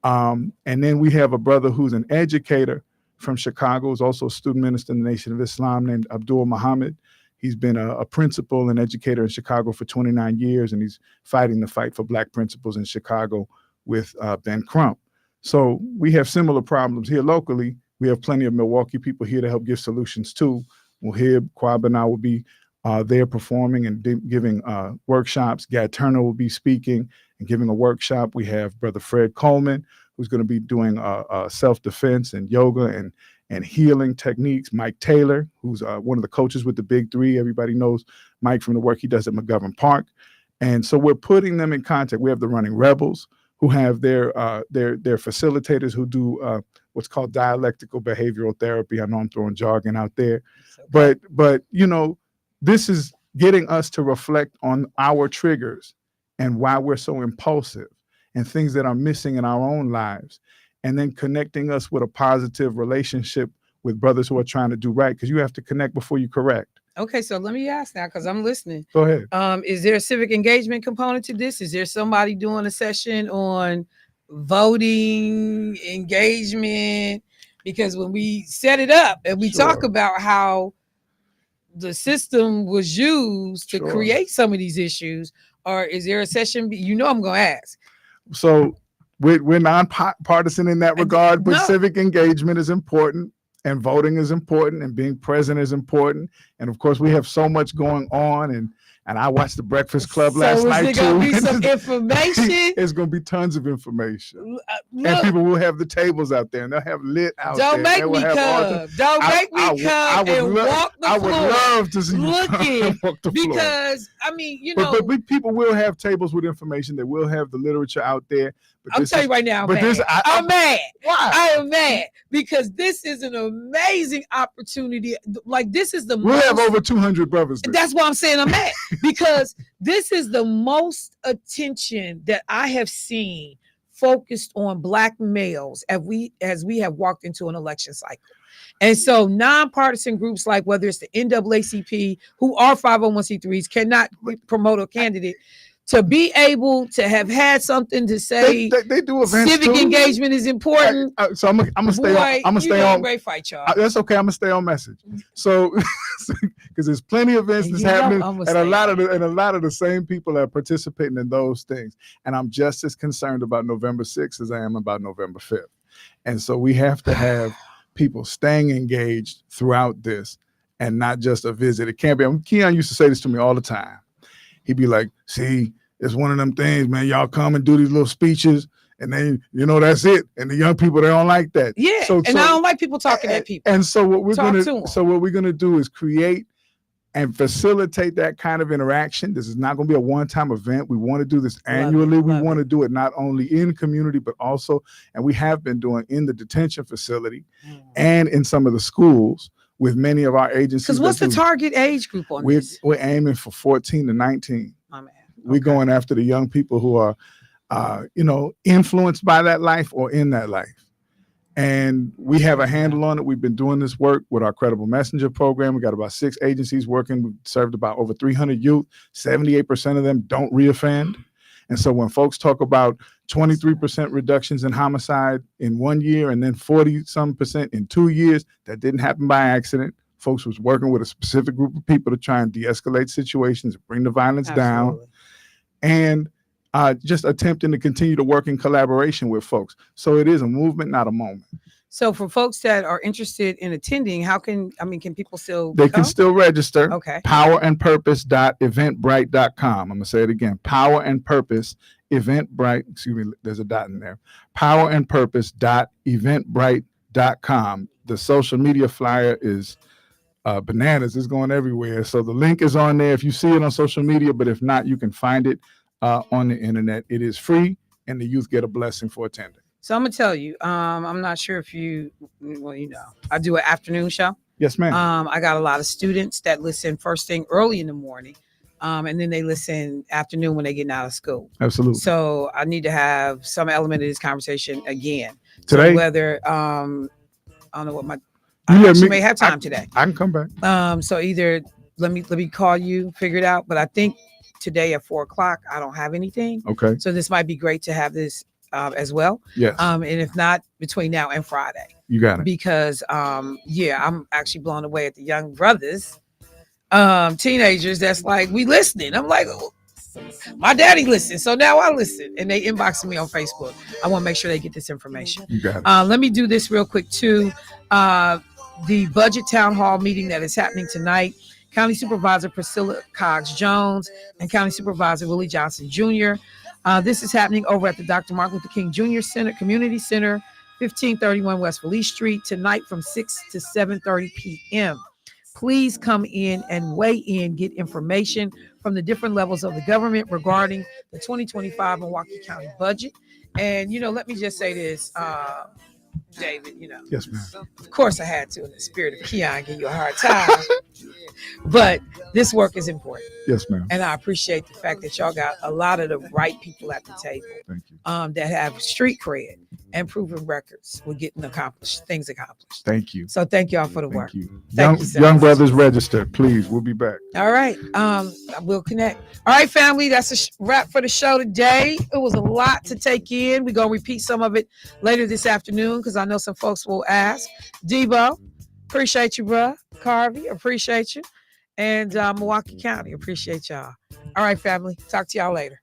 And then we have a brother who's an educator from Chicago, who's also a student minister in the Nation of Islam, named Abdul Muhammad. He's been a principal and educator in Chicago for 29 years, and he's fighting the fight for Black principals in Chicago with Ben Crump. So we have similar problems here locally. We have plenty of Milwaukee people here to help give solutions too. Wahib Kwab and I will be there performing and giving workshops. Gad Turner will be speaking and giving a workshop. We have Brother Fred Coleman, who's going to be doing self-defense and yoga and healing techniques. Mike Taylor, who's one of the coaches with the Big Three. Everybody knows Mike from the work he does at McGovern Park. And so we're putting them in contact. We have the Running Rebels, who have their facilitators who do what's called dialectical behavioral therapy. I know I'm throwing jargon out there, okay. But you know, this is getting us to reflect on our triggers and why we're so impulsive and things that are missing in our own lives, and then connecting us with a positive relationship with brothers who are trying to do right, because you have to connect before you correct. Okay, so let me ask now, because I'm listening. Go ahead. Is there a civic engagement component to this? Is there somebody doing a session on voting engagement? Because when we set it up and we talk about how the system was used to create some of these issues, or is there a session? You know, I'm going to ask. So we're nonpartisan in that regard, but civic engagement is important. And voting is important, and being present is important. And of course, we have so much going on. And I watched the Breakfast Club last night too. So is there going to be some information? It's going to be tons of information. And people will have the tables out there, and they'll have lit out there. Don't make me come. Don't make me come and walk the floor. I would love to see you walk the floor. Because, I mean, you know. But people will have tables with information. They will have the literature out there. I'm telling you right now, I'm mad. Why? I am mad because this is an amazing opportunity. Like, this is we'll have over 200 brothers there. That's why I'm saying I'm mad, because this is the most attention that I have seen focused on Black males as we have walked into an election cycle. And so nonpartisan groups, like whether it's the NAACP, who are 501c3s, cannot promote a candidate. To be able to have had something to say, they do events civic too. Engagement is important. So I'm gonna stay on. I'm gonna stay on. Great fight, y'all. That's okay. I'm gonna stay on message. So, because there's plenty of events that's happening, and a lot of the same people are participating in those things. And I'm just as concerned about November 6th as I am about November 5th. And so we have to have people staying engaged throughout this, and not just a visit. It can't be. Keon used to say this to me all the time. He'd be like, see, it's one of them things, man. Y'all come and do these little speeches, and then, you know, that's it. And the young people, they don't like that. Yeah, I don't like people talking at people. And so what we're gonna do is create and facilitate that kind of interaction. This is not gonna be a one-time event. We want to do this annually. We want to do it not only in community, but also, and we have been doing in the detention facility and in some of the schools. with many of our agencies. Because what's the that do- target age group on this? We're aiming for 14 to 19. My man. We're Okay. going after the young people who are, influenced by that life or in that life. And we have a handle on it. We've been doing this work with our Credible Messenger program. We got about 6 agencies working. We've served about over 300 youth. 78% of them don't reoffend. And so when folks talk about 23% reductions in homicide in 1 year and then 40-some% in 2 years, that didn't happen by accident. Folks was working with a specific group of people to try and de-escalate situations and bring the violence down. Absolutely. And just attempting to continue to work in collaboration with folks. So it is a movement, not a moment. So for folks that are interested in attending, can people still They come? can still register. Okay. powerandpurpose.eventbrite.com. I'm going to say it again. Power and Purpose, Eventbrite. Excuse me, there's a dot in there. powerandpurpose.eventbrite.com. The social media flyer is bananas. It's going everywhere. So the link is on there if you see it on social media, but if not, you can find it on the internet. It is free, and the youth get a blessing for attending. So I'm gonna tell you, I'm not sure if I do an afternoon show. Yes, ma'am. I got a lot of students that listen first thing early in the morning, and then they listen afternoon when they're getting out of school. Absolutely. So I need to have some element of this conversation again. Today? So whether I don't know what You I let actually me- may have time today. I can come back. So either let me call you, figure it out. But I think today at 4:00 I don't have anything. Okay. So this might be great to have this as well. Yes. And if not, between now and Friday. You got it. Because I'm actually blown away at the young brothers, teenagers that's like, we listening. I'm like, oh, my daddy listened, so now I listen. And they inboxing me on Facebook. I want to make sure they get this information. You got it. Let me do this real quick too. The budget town hall meeting that is happening tonight. County Supervisor Priscilla Cox Jones and County Supervisor Willie Johnson Jr. This is happening over at the Dr. Martin Luther King Jr. Center, Community Center, 1531 West Felice Street, tonight from 6 to 7:30 p.m. Please come in and weigh in, get information from the different levels of the government regarding the 2025 Milwaukee County budget. And, let me just say this, David, Yes, ma'am. of course I had to, in the spirit of Keon, give you a hard time. But this work is important. Yes, ma'am. And I appreciate the fact that y'all got a lot of the right people at the table Thank you. that have street cred and proven records with getting things accomplished. Thank you. So thank y'all for the Thank work. you. Thank you so Young much. brothers register, please. We'll be back. All right. We'll connect. All right, family. That's a wrap for the show today. It was a lot to take in. We're going to repeat some of it later this afternoon because I know some folks will ask. Debo, appreciate you, bruh. Carvey, appreciate you. And Milwaukee County, appreciate y'all. All right, family. Talk to y'all later.